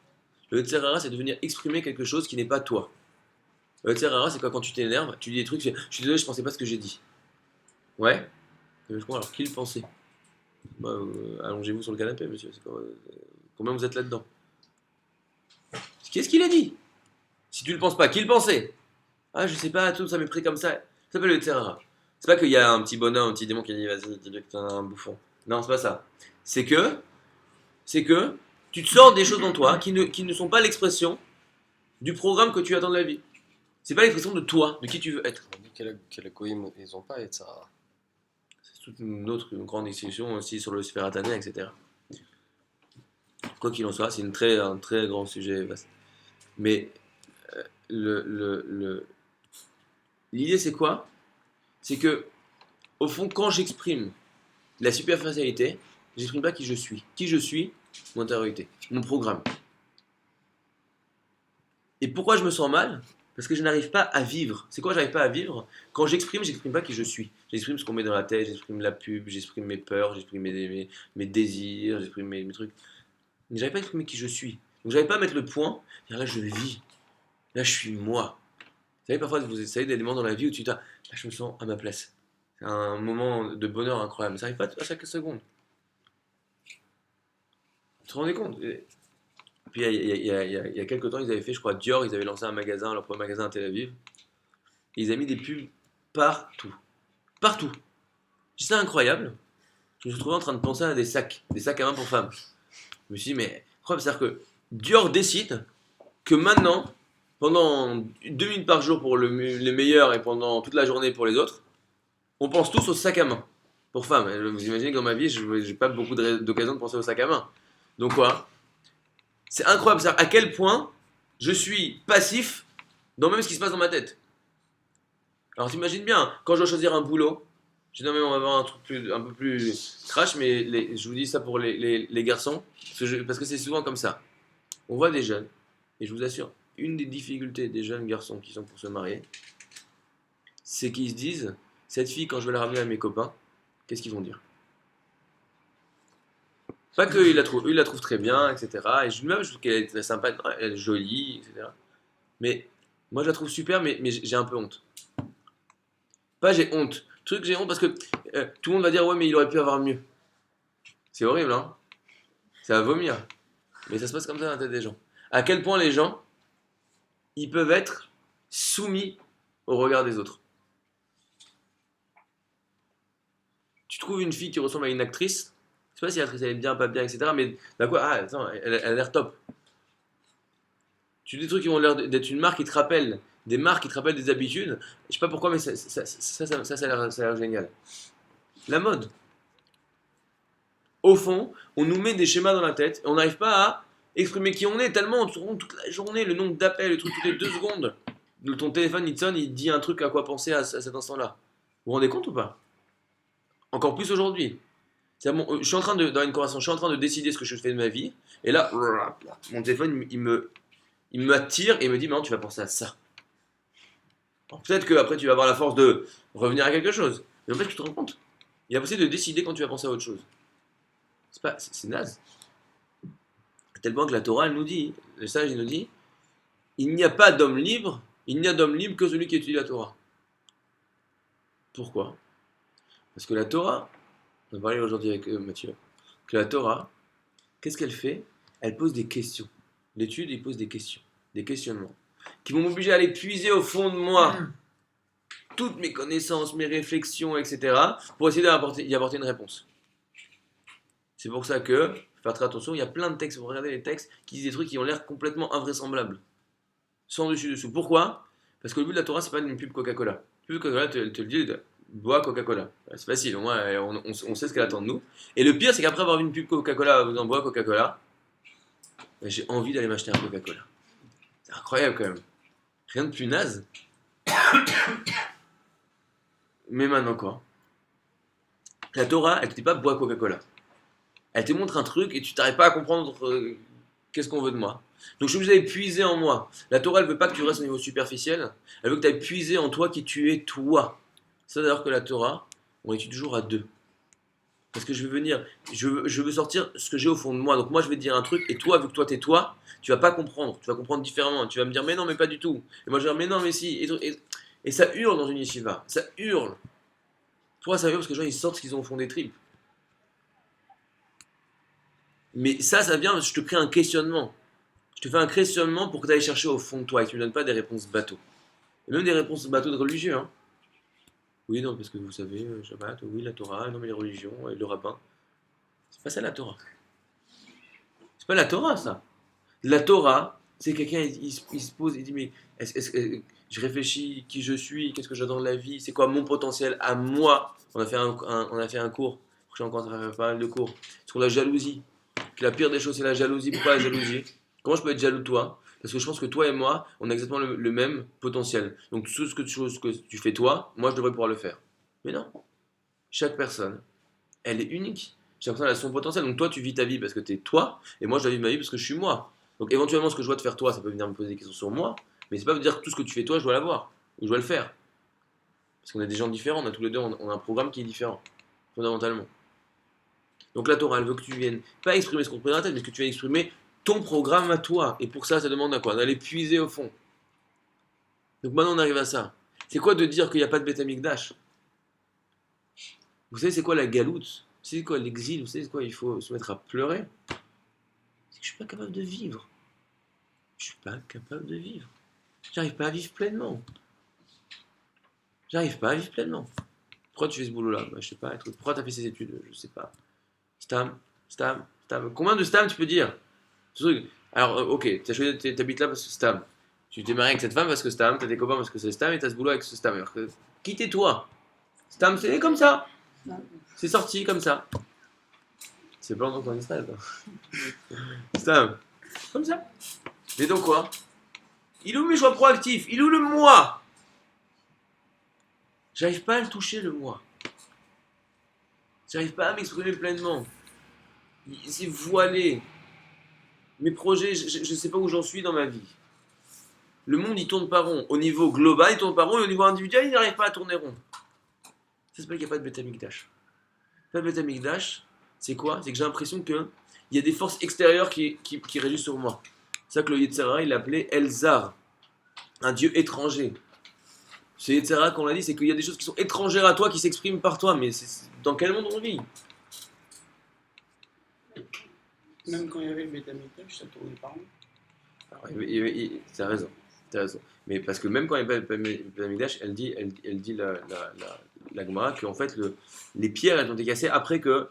Le Yetzer Hara c'est de venir exprimer quelque chose qui n'est pas toi. Le Yetzer Hara c'est quoi? Quand tu t'énerves, tu dis des trucs, je suis désolé, je pensais pas ce que j'ai dit. Ouais? Je comprends, alors qui le pensait? Allongez-vous sur le canapé, monsieur. Combien vous êtes là-dedans? Qu'est-ce qu'il a dit? Si tu le penses pas, qui le pensait? Ah, je sais pas, tout ça m'est pris comme ça. Ça s'appelle le Yetzer Hara. C'est pas qu'il y a un petit bonhomme, un petit démon qui a dit vas-y, dis-le que t'es un bouffon. Non, c'est pas ça. C'est que tu te sors des choses dans toi qui ne sont pas l'expression du programme que tu attends de la vie. C'est pas l'expression de toi, de qui tu veux être. On dit que les Goïm, ils ont pas et ça. C'est toute une grande discussion aussi sur le Sphératané, etc. Quoi qu'il en soit, c'est un très grand sujet vaste. Mais l'idée c'est quoi? C'est que, au fond, quand j'exprime la superficialité, j'exprime pas qui je suis. Qui je suis, mon intériorité, mon programme. Et pourquoi je me sens mal? Parce que je n'arrive pas à vivre. C'est quoi j'arrive pas à vivre? Quand j'exprime pas qui je suis. J'exprime ce qu'on met dans la tête, j'exprime la pub, j'exprime mes peurs, j'exprime mes désirs, j'exprime mes trucs. Mais j'arrive pas à exprimer qui je suis. Donc j'arrive pas à mettre le point, dire là je vis. Là je suis moi. Vous savez, parfois vous savez des moments dans la vie où tu dis là je me sens à ma place. C'est un moment de bonheur incroyable. Mais ça n'arrive pas à chaque seconde. Vous vous rendez compte? Puis il y a quelques temps, ils avaient fait, je crois, Dior, ils avaient lancé un magasin, leur premier magasin à Tel Aviv. Et ils avaient mis des pubs partout. Partout. C'est incroyable. Je me suis retrouvé en train de penser à des sacs à main pour femmes. Je me suis dit, mais incroyable, c'est-à-dire que Dior décide que maintenant, pendant 2 minutes par jour pour les meilleurs et pendant toute la journée pour les autres, on pense tous au sac à main pour femmes. Et vous imaginez que dans ma vie, je n'ai pas beaucoup d'occasions de penser au sac à main. Donc quoi? C'est incroyable, c'est à quel point je suis passif dans même ce qui se passe dans ma tête. Alors t'imagines bien, quand je dois choisir un boulot, je dis non mais on va avoir un truc un peu plus trash, mais je vous dis ça pour les garçons, parce que c'est souvent comme ça. On voit des jeunes, et je vous assure, une des difficultés des jeunes garçons qui sont pour se marier, c'est qu'ils se disent, cette fille quand je vais la ramener à mes copains, qu'est-ce qu'ils vont dire? Pas qu'eux ils la trouvent très bien, etc. Et même je trouve qu'elle est sympa, elle est jolie, etc. Mais moi je la trouve super, mais j'ai un peu honte. Pas j'ai honte. Truc, j'ai honte parce que tout le monde va dire ouais, mais il aurait pu avoir mieux. C'est horrible, hein? Ça va vomir. Mais ça se passe comme ça dans la tête des gens. À quel point les gens, ils peuvent être soumis au regard des autres. Tu trouves une fille qui ressemble à une actrice, je sais pas si l'actrice elle est bien, pas bien, etc. Mais d'un coup, ah, attends, elle a l'air top. Tu dis des trucs qui ont l'air d'être une marque qui te rappelle des marques qui te rappellent des habitudes. Je sais pas pourquoi, mais ça a l'air génial. La mode. Au fond, on nous met des schémas dans la tête et on n'arrive pas à exprimer qui on est tellement on tourne toute la journée, le nombre d'appels, le truc toutes les 2 secondes. Ton téléphone il sonne, il dit un truc à quoi penser à cet instant-là. Vous vous rendez compte ou pas? Encore plus aujourd'hui. Bon, je suis en train dans une conversation, je suis en train de décider ce que je fais de ma vie, et là, mon téléphone il m'attire et me dit, non, tu vas penser à ça. Alors, peut-être qu'après tu vas avoir la force de revenir à quelque chose. Mais en fait, tu te rends compte. Il y a possibilité de décider quand tu vas penser à autre chose. C'est naze. À tel point que la Torah, elle nous dit, le sage, il nous dit, il n'y a pas d'homme libre, il n'y a d'homme libre que celui qui étudie la Torah. Pourquoi? Parce que la Torah, on va parler aujourd'hui avec Mathieu, que la Torah, qu'est-ce qu'elle fait? Elle pose des questions. L'étude, il pose des questions, des questionnements, qui vont m'obliger à aller puiser au fond de moi toutes mes connaissances, mes réflexions, etc., pour essayer d'y apporter une réponse. C'est pour ça que, faire très attention, il y a plein de textes, vous regardez les textes, qui disent des trucs qui ont l'air complètement invraisemblables. Sans dessus-dessous. Pourquoi? Parce que le but de la Torah, c'est pas une pub Coca-Cola. La pub Coca-Cola, te le dit, bois Coca-Cola. C'est facile, on sait ce qu'elle attend de nous. Et le pire, c'est qu'après avoir vu une pub Coca-Cola, vous en bois Coca-Cola, j'ai envie d'aller m'acheter un Coca-Cola. C'est incroyable quand même. Rien de plus naze. Mais maintenant quoi? La Torah, elle te dit pas bois Coca-Cola. Elle te montre un truc et tu t'arrives pas à comprendre qu'est-ce qu'on veut de moi. Donc je suis obligé d'aller puiser en moi. La Torah, elle veut pas que tu restes au niveau superficiel. Elle veut que tu ailles puiser en toi qui tu es toi. C'est d'ailleurs que la Torah, on étudie toujours à deux. Parce que je veux sortir ce que j'ai au fond de moi. Donc moi je vais te dire un truc et toi, vu que toi t'es toi, tu vas pas comprendre. Tu vas comprendre différemment. Tu vas me dire mais non, mais pas du tout. Et moi je vais dire mais non, mais si. Et ça hurle dans une yeshiva. Ça hurle. Toi ça hurle parce que les gens ils sortent ce qu'ils ont au fond des tripes. Mais ça vient, je te crée un questionnement. Je te fais un questionnement pour que tu ailles chercher au fond de toi et que tu ne me donnes pas des réponses bateaux. Et même des réponses bateaux de religieux. Hein. Oui, non, parce que vous savez, Shabbat, oui, la Torah, non, mais les religions, et le rabbin. C'est pas ça la Torah. C'est pas la Torah, ça. La Torah, c'est quelqu'un, il se pose, il dit, mais je réfléchis qui je suis, qu'est-ce que j'adore de la vie, c'est quoi mon potentiel à moi. On a fait un cours, je suis encore en train de faire pas mal de cours, sur la jalousie. Que la pire des choses, c'est la jalousie. Pourquoi la jalousie? Comment je peux être jaloux de toi? Parce que je pense que toi et moi, on a exactement le même potentiel. Donc, tout ce que tu fais toi, moi, je devrais pouvoir le faire. Mais non. Chaque personne, elle est unique. Chaque personne a son potentiel. Donc, toi, tu vis ta vie parce que tu es toi, et moi, je dois vivre ma vie parce que je suis moi. Donc, éventuellement, ce que je dois te faire toi, ça peut venir me poser des questions sur moi, mais c'est pas dire que tout ce que tu fais toi, je dois l'avoir, ou je dois le faire. Parce qu'on est des gens différents, on a tous les deux, on a un programme qui est différent, fondamentalement. Donc la Torah, elle veut que tu viennes, pas exprimer ce qu'on te met dans la tête, mais que tu viennes exprimer ton programme à toi. Et pour ça, ça demande à quoi? D'aller puiser au fond. Donc maintenant, on arrive à ça. C'est quoi de dire qu'il n'y a pas de Beth Amikdash? Vous savez, c'est quoi la galoute? Vous savez quoi l'exil? Vous savez quoi il faut se mettre à pleurer? C'est que je suis pas capable de vivre. Je suis pas capable de vivre. J'arrive pas à vivre pleinement. J'arrive pas à vivre pleinement. Pourquoi tu fais ce boulot-là? Je sais pas. Pourquoi tu as fait ces études? Je sais pas. Stam. Combien de Stam tu peux dire? Ce truc. Alors, ok, t'habites là parce que Stam. Tu t'es marié avec cette femme parce que Stam, t'as des copains parce que c'est Stam et t'as ce boulot avec ce Stam. Alors, quittez-toi. Stam, c'est comme ça. C'est sorti comme ça. C'est pas dans Israël. Stam. Comme ça. Mais donc quoi? Il est où mes choix proactifs? Il est où le moi? J'arrive pas à le toucher le moi. J'arrive pas à m'exprimer pleinement. C'est voilé. Mes projets, je ne sais pas où j'en suis dans ma vie. Le monde, il tourne pas rond. Au niveau global, il tourne pas rond. Et au niveau individuel, il n'arrive pas à tourner rond. Ça s'appelle qu'il n'y a pas de Beth Amikdash. Pas de Beth Amikdash, c'est quoi? C'est que j'ai l'impression qu'il y a des forces extérieures qui régissent sur moi. C'est ça que le Yetzirah, il l'appelait Elzar. Un dieu étranger. Ce Yetzirah qu'on l'a dit, c'est qu'il y a des choses qui sont étrangères à toi, qui s'expriment par toi. Mais dans quel monde on vit? Même quand il y avait le Betamikdash, ça tournait pas rond. T'as raison, t'as raison. Mais parce que même quand il n'y a pas de Betamikdash, elle dit la Gemara qu'en fait les pierres elles ont été cassées après que.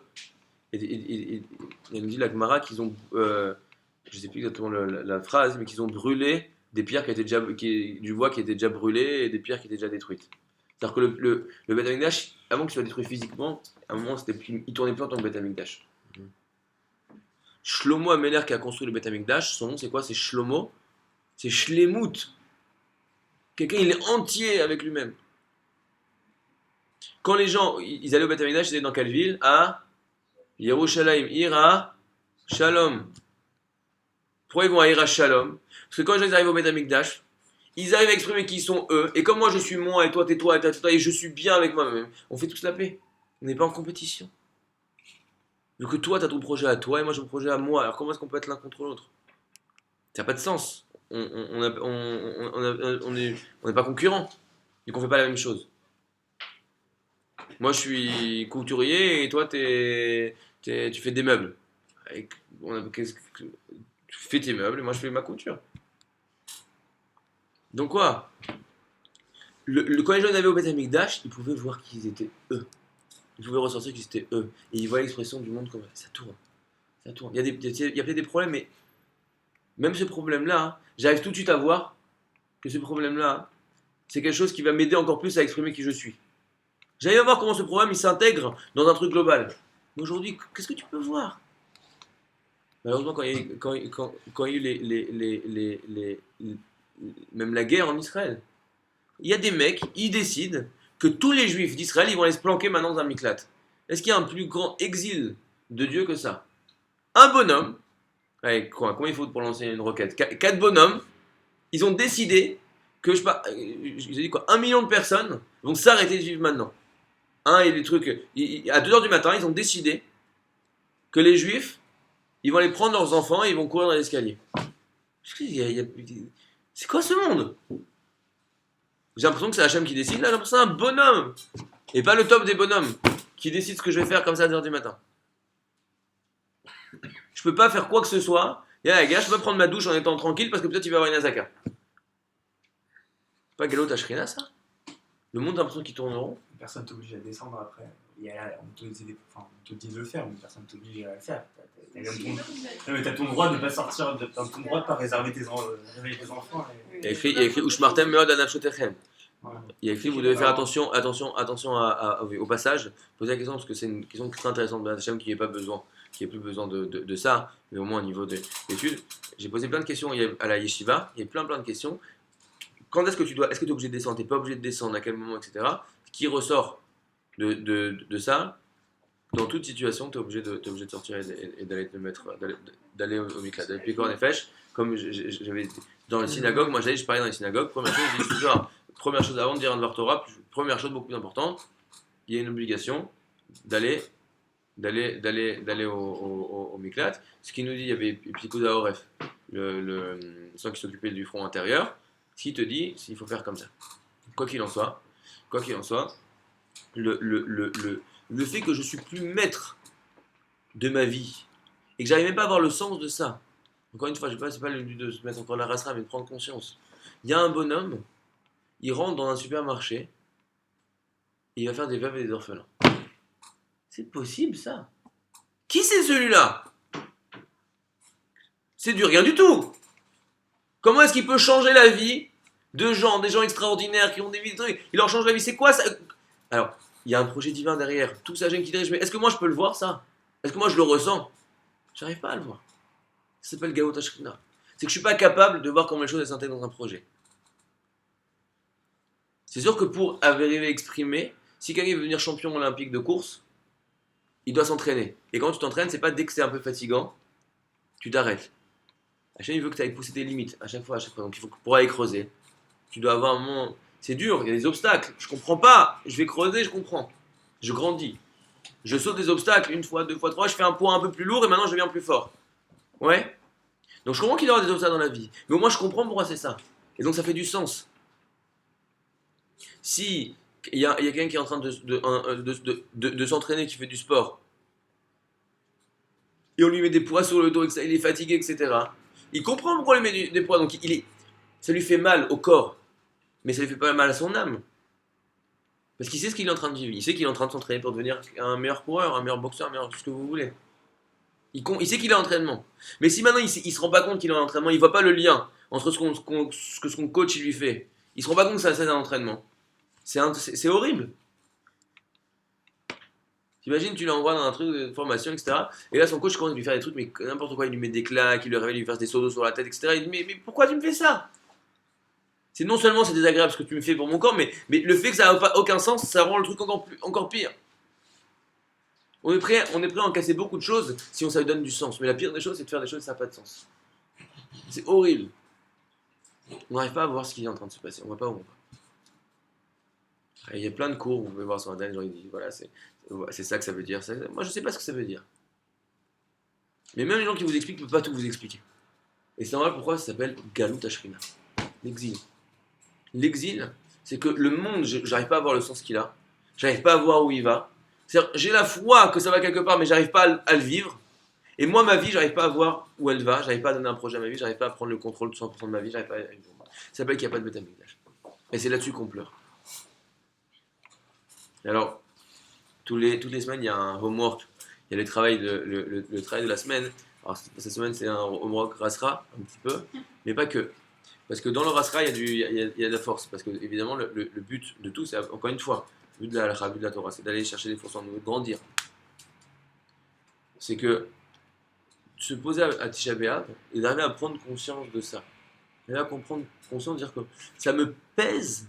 Elle nous dit la Gemara qu'ils ont, je sais plus exactement la phrase, mais qu'ils ont brûlé des pierres qui étaient déjà, du bois qui était déjà brûlé et des pierres qui étaient déjà détruites. C'est-à-dire que le Beth Amikdash, avant qu'il soit détruit physiquement, à un moment il tournait plus en tant que Beth Amikdash. Shlomo Ameler qui a construit le Beth Amikdash, son nom c'est quoi? C'est Shlomo, c'est Shlemut. Quelqu'un il est entier avec lui-même. Quand les gens ils allaient au Beth Amikdash, ils étaient dans quelle ville? À Yerushalayim, Ira Shalom. Pourquoi ils vont à Ira Shalom? Parce que quand les gens arrivent au Beth Amikdash, ils arrivent à exprimer qui sont eux. Et comme moi je suis moi et toi t'es toi et je suis bien avec moi-même, on fait tous la paix. On n'est pas en compétition. Donc toi t'as ton projet à toi et moi j'ai mon projet à moi. Alors comment est-ce qu'on peut être l'un contre l'autre? Ça n'a pas de sens. On n'est pas concurrents. Donc on fait pas la même chose. Moi je suis couturier et toi tu fais des meubles. Tu fais tes meubles et moi je fais ma couture. Donc quoi? Quand les gens avaient au Beth Amikdash, ils pouvaient voir qu'ils étaient eux. Ils pouvaient ressortir qu'ils étaient eux. Et ils voyaient l'expression du monde comme ça tourne. Ça tourne. Il y a peut-être des problèmes, mais même ce problème-là, hein, j'arrive tout de suite à voir que ce problème-là, hein, c'est quelque chose qui va m'aider encore plus à exprimer qui je suis. J'arrive à voir comment ce problème il s'intègre dans un truc global. Mais aujourd'hui, qu'est-ce que tu peux voir? Malheureusement, quand il y a eu même la guerre en Israël, il y a des mecs, ils décident que tous les juifs d'Israël, ils vont aller se planquer maintenant dans un miklat. Est-ce qu'il y a un plus grand exil de Dieu que ça? Un bonhomme, allez, combien il faut pour lancer une roquette? 4 bonhommes, ils ont décidé que, je ai dit quoi, 1 million de personnes vont s'arrêter de vivre maintenant. Et les trucs, à 2h du matin, ils ont décidé que les juifs, ils vont aller prendre leurs enfants et ils vont courir dans l'escalier. C'est quoi ce monde? J'ai l'impression que c'est Hachem qui décide, là j'ai l'impression que c'est un bonhomme. Et pas le top des bonhommes qui décide ce que je vais faire comme ça à 2h du matin. Je peux pas faire quoi que ce soit. Et là, les gars, je peux pas prendre ma douche en étant tranquille parce que peut-être il va y avoir une azaka. C'est pas Galot Ashrina ça? Le monde a l'impression qu'il tourne rond. Personne t'oblige à descendre après. On te dit de le faire, mais personne t'oblige à le faire. T'as ton droit de ne pas sortir, t'as ton droit de ne pas réserver tes enfants. Il y a écrit Ushmartem Meod Anafshotechem. Voilà. Il y a écrit vous devez faire attention au passage. Posez la question parce que c'est une question très intéressante de Hachem qui n'ait pas besoin, qui n'ait plus besoin de ça, mais au moins au niveau d'études. J'ai posé plein de questions à la yeshiva. Il y a plein de questions. Quand est-ce que tu es obligé de descendre? T'es pas obligé de descendre, à quel moment, etc. Ce qui ressort de ça, dans toute situation, tu es obligé de sortir et d'aller te mettre, d'aller au miklat. Et puis, en effet, comme j'avais dans les synagogues, moi je parlais dans les synagogues, première chose avant de dire un Dvar Torah, première chose beaucoup plus importante, il y a une obligation d'aller au miklat. Ce qui nous dit, il y avait Pikuda Oref, le ceux qui s'occupait du front intérieur, ce qui te dit, il faut faire comme ça. Quoi qu'il en soit, le fait que je suis plus maître de ma vie et que j'arrive même pas à avoir le sens de ça. Encore une fois, c'est pas le but de se mettre encore la race mais de prendre conscience. Il y a un bonhomme, il rentre dans un supermarché et il va faire des veuves et des orphelins. C'est possible ça? Qui c'est celui-là? C'est du rien du tout. Comment est-ce qu'il peut changer la vie de gens, des gens extraordinaires qui ont des vies de trucs? Il leur change la vie. C'est quoi ça? Alors, il y a un projet divin derrière. Tout ça, qui dirige. Mais est-ce que moi je peux le voir ça? Est-ce que moi je le ressens? J'arrive pas à le voir. Ça s'appelle Gaot Ashrina. C'est que je suis pas capable de voir comment les choses s'intègrent dans un projet. C'est sûr que pour arriver à exprimer, si quelqu'un veut devenir champion olympique de course, il doit s'entraîner. Et quand tu t'entraînes, c'est pas dès que c'est un peu fatigant, tu t'arrêtes. Hachem, il veut que tu ailles pousser tes limites à chaque fois. Donc il faut que pour aller creuser, tu dois avoir un moment. C'est dur, il y a des obstacles. Je comprends pas. Je vais creuser, je comprends. Je grandis. Je saute des obstacles une fois, deux fois, trois. Je fais un poids un peu plus lourd et maintenant je deviens plus fort. Ouais. Donc je comprends qu'il y aura des obstacles dans la vie. Mais au moins je comprends pourquoi c'est ça. Et donc ça fait du sens. Si il y a quelqu'un qui est en train de s'entraîner, qui fait du sport, et on lui met des poids sur le dos, il est fatigué, etc. Il comprend pourquoi on lui met des poids. Donc ça lui fait mal au corps. Mais ça lui fait pas mal à son âme. Parce qu'il sait ce qu'il est en train de vivre. Il sait qu'il est en train de s'entraîner pour devenir un meilleur coureur, un meilleur boxeur, un meilleur ce que vous voulez. Il sait qu'il est en entraînement. Mais si maintenant il se rend pas compte qu'il est en entraînement, il voit pas le lien entre ce que son coach il lui fait. Il se rend pas compte que ça c'est un entraînement. C'est horrible. T'imagines, tu l'envoies dans un truc de formation, etc. Et là son coach commence à lui faire des trucs, mais n'importe quoi, il lui met des claques, il lui réveille, il lui fait des sauts sur la tête, etc. Il dit mais pourquoi tu me fais ça? C'est non seulement c'est désagréable ce que tu me fais pour mon corps, mais le fait que ça n'a pas aucun sens, ça rend le truc encore pire. On est prêt à casser beaucoup de choses si ça lui donne du sens. Mais la pire des choses, c'est de faire des choses et ça n'a pas de sens. C'est horrible. On n'arrive pas à voir ce qui est en train de se passer. On ne voit pas où on va. Il y a plein de cours, vous pouvez voir sur internet, les gens ils disent voilà, c'est ça que ça veut dire. Moi je ne sais pas ce que ça veut dire. Mais même les gens qui vous expliquent ne peuvent pas tout vous expliquer. Et c'est normal pourquoi ça s'appelle Galut Ashrina. L'exil. L'exil, c'est que le monde, j'arrive pas à voir le sens qu'il a. J'arrive pas à voir où il va. C'est-à-dire, j'ai la foi que ça va quelque part, mais j'arrive pas à le vivre. Et moi, ma vie, j'arrive pas à voir où elle va. J'arrive pas à donner un projet à ma vie. J'arrive pas à prendre le contrôle de 100% de ma vie. J'arrive pas à... Ça s'appelle qu'il n'y a pas de Beth Amikdash. Et c'est là-dessus qu'on pleure. Alors, toutes les semaines, il y a un homework. Il y a le travail de la semaine. Alors, cette semaine, c'est un homework rasra, un petit peu. Mais pas que. Parce que dans le rasra, il y a de la force. Parce que, évidemment, le but de tout, c'est encore une fois, le but de la halakha, le but de la Torah, c'est d'aller chercher des forces en nous, de grandir. C'est que se poser à Tisha B'Av et d'arriver à prendre conscience de ça. Et là, prendre conscience de dire que ça me pèse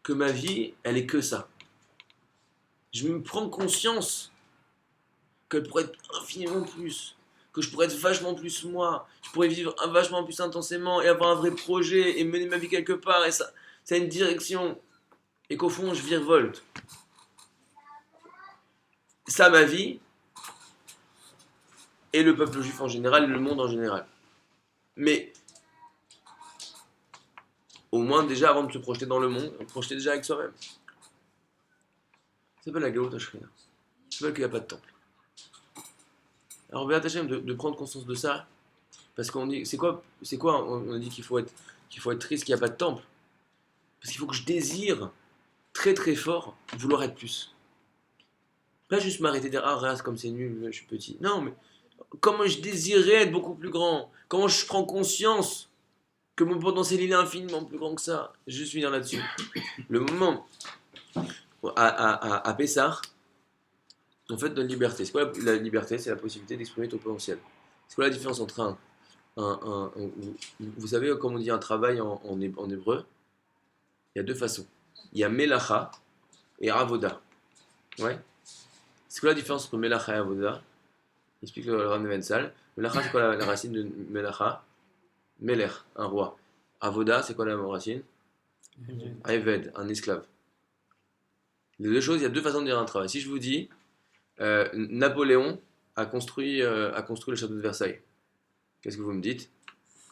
que ma vie, elle est que ça. Je me prends conscience qu'elle pourrait être infiniment plus. Que je pourrais être vachement plus moi, je pourrais vivre vachement plus intensément et avoir un vrai projet et mener ma vie quelque part et ça a une direction et qu'au fond je virevolte. Ça ma vie et le peuple juif en général et le monde en général. Mais au moins déjà avant de se projeter dans le monde, projeter déjà avec soi-même. Ça s'appelle la Galut Ashrina. Ça s'appelle qu'il n'y a pas de temple. Alors, Béat Hashem, de prendre conscience de ça, parce qu'on dit, c'est quoi on a dit qu'il faut être triste qu'il n'y a pas de temple. Parce qu'il faut que je désire très très fort vouloir être plus. Pas juste m'arrêter de dire, ah, regarde comme c'est nul, je suis petit. Non, mais comment je désirais être beaucoup plus grand. Comment je prends conscience que mon potentiel il est infiniment plus grand que ça. Je vais juste finir là-dessus. Le moment à Pessah, en fait, de liberté. C'est quoi la liberté? C'est la possibilité d'exprimer ton potentiel. C'est quoi la différence entre vous savez comment on dit un travail en hébreu? Il y a deux façons. Il y a melacha et avoda. Ouais. C'est quoi la différence entre melacha et avoda? Il explique le Rav Nevensal. Melacha, c'est quoi la racine de melacha? Meler, un roi. Avoda, c'est quoi la racine? Eved, un esclave. Les deux choses, il y a deux façons de dire un travail. Si je vous dis Napoléon a construit le château de Versailles. Qu'est-ce que vous me dites?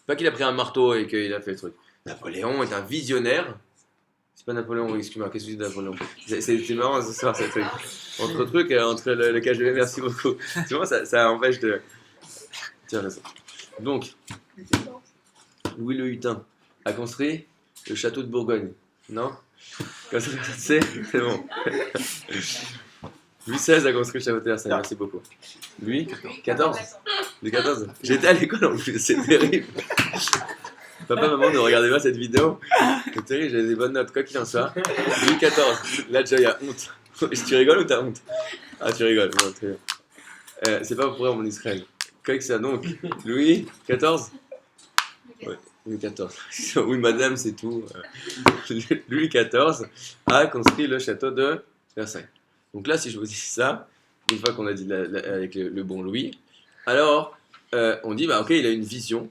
Pas qu'il a pris un marteau et qu'il a fait le truc. Napoléon est un visionnaire. C'est pas Napoléon, excuse-moi, qu'est-ce que je dis Napoléon? C'est marrant ce soir, ce truc. Entre le KGB, merci beaucoup. Tu vois, ça empêche de... Tiens, raison. Donc, Louis le Hutin a construit le château de Bourgogne. Non? Comme ça, tu sais, c'est bon. Louis XVI a construit le château de Versailles, merci beaucoup. Louis 14. Louis 14. J'étais à l'école en plus, c'est terrible. Papa, maman, ne regardez pas cette vidéo. C'est terrible, j'avais des bonnes notes, quoi qu'il en soit. Louis 14. Là, déjà, il y a honte. Tu rigoles ou t'as honte? Ah, tu rigoles, bon, très bien. C'est pas pour en Israël. Quoi que ça, donc, Louis 14. Ouais. Louis XIV. Oui, madame, c'est tout. Louis XIV a construit le château de Versailles. Donc là, si je vous dis ça, une fois qu'on a dit avec le bon Louis, alors on dit, bah ok, il a une vision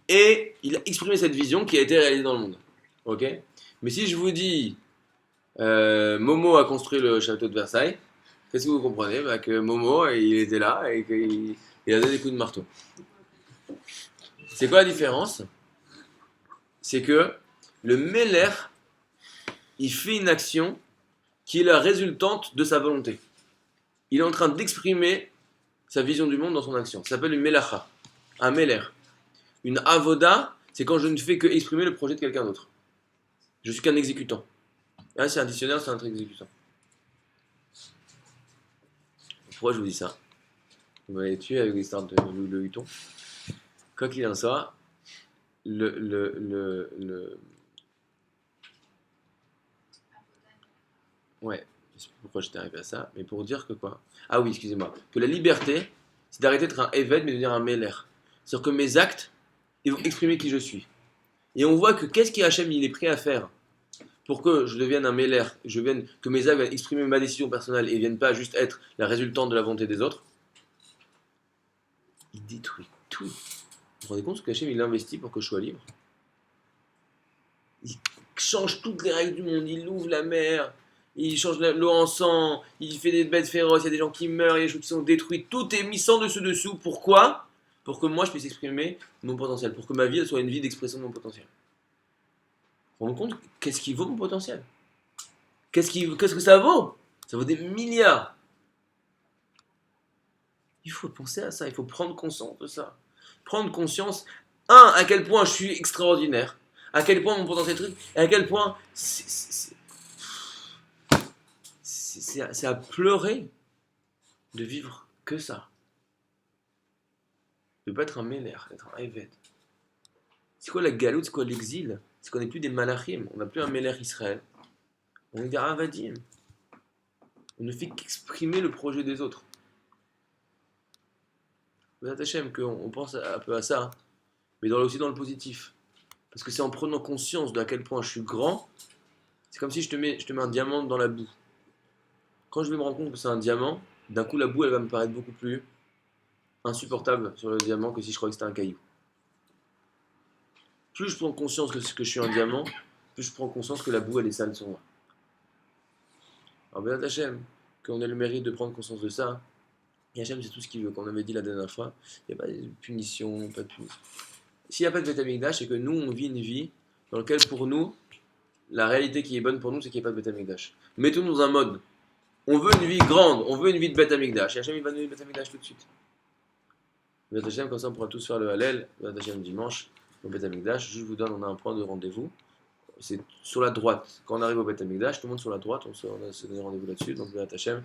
et il a exprimé cette vision qui a été réalisée dans le monde. Ok. Mais si je vous dis, Momo a construit le château de Versailles, qu'est-ce que vous comprenez? Bah, que Momo, il était là et qu'il a donné des coups de marteau. C'est quoi la différence? C'est que le Meller, il fait une action qui est la résultante de sa volonté. Il est en train d'exprimer sa vision du monde dans son action. Ça s'appelle une Melacha, un Meller. Une Avoda, c'est quand je ne fais que exprimer le projet de quelqu'un d'autre. Je suis qu'un exécutant. Là, c'est un dictionnaire, c'est un exécutant. Pourquoi je vous dis ça? Vous m'avez tué avec l'histoire de le Huton. Quoi qu'il en soit, ouais, je sais pas pourquoi j'étais arrivé à ça, mais pour dire que quoi? Ah oui, excusez-moi. Que la liberté, c'est d'arrêter d'être un Eved, mais de devenir un Meller. C'est-à-dire que mes actes, ils vont exprimer qui je suis. Et on voit que qu'est-ce qu'Hachem il est prêt à faire pour que je devienne un Meller, que mes actes viennent exprimer ma décision personnelle et ne viennent pas juste être la résultante de la volonté des autres. Il détruit tout. Vous vous rendez compte qu'Hachem il investit pour que je sois libre? Il change toutes les règles du monde, il ouvre la mer, il change l'eau en sang, il fait des bêtes féroces, il y a des gens qui meurent, il y a des choses qui sont détruites, tout est mis sans dessous. Pourquoi? Pour que moi je puisse exprimer mon potentiel, pour que ma vie elle soit une vie d'expression de mon potentiel. Vous vous rendez compte? Qu'est-ce qui vaut mon potentiel? Qu'est-ce que ça vaut? Ça vaut des milliards. Il faut penser à ça, il faut prendre conscience de ça. Prendre conscience, à quel point je suis extraordinaire, à quel point mon potentiel est truc, et à quel point c'est à pleurer de vivre que ça. De ne pas être un Meller, d'être un Eved. C'est quoi la galoute, c'est quoi l'exil? C'est qu'on n'est plus des Malachim, on n'a plus un Meller Israël. On est des Ravadim. On ne fait qu'exprimer le projet des autres. Vous Hachem qu'on pense un peu à ça, hein, mais aussi dans le positif. Parce que c'est en prenant conscience de à quel point je suis grand, c'est comme si je te mets un diamant dans la boue. Quand je vais me rendre compte que c'est un diamant, d'un coup la boue elle va me paraître beaucoup plus insupportable sur le diamant que si je croyais que c'était un caillou. Plus je prends conscience que je suis un diamant, plus je prends conscience que la boue elle est sale sur moi. Alors Béat Hachem, qu'on ait le mérite de prendre conscience de ça, et Hachem c'est tout ce qu'il veut, comme on avait dit la dernière fois, il n'y a pas de punition, pas de punition. S'il n'y a pas de Beth Amikdash, c'est que nous on vit une vie dans laquelle pour nous, la réalité qui est bonne pour nous c'est qu'il n'y a pas de Beth Amikdash. Mettons-nous dans un mode, on veut une vie grande, on veut une vie de Beth Amikdash, et Hachem il va nous donner Beth Amikdash tout de suite. Béat Hachem, comme ça on pourra tous faire le Hallel, Béat Hachem dimanche, au Beth Amikdash, je vous donne, on a un point de rendez-vous. C'est sur la droite. Quand on arrive au Beth Amikdash, tout le monde sur la droite, on a donné rendez-vous là-dessus. Donc, Béat Hachem,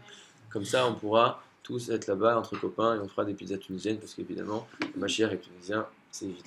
comme ça, on pourra tous être là-bas entre copains et on fera des pizzas tunisiennes parce qu'évidemment, ma chère est tunisien, c'est évident.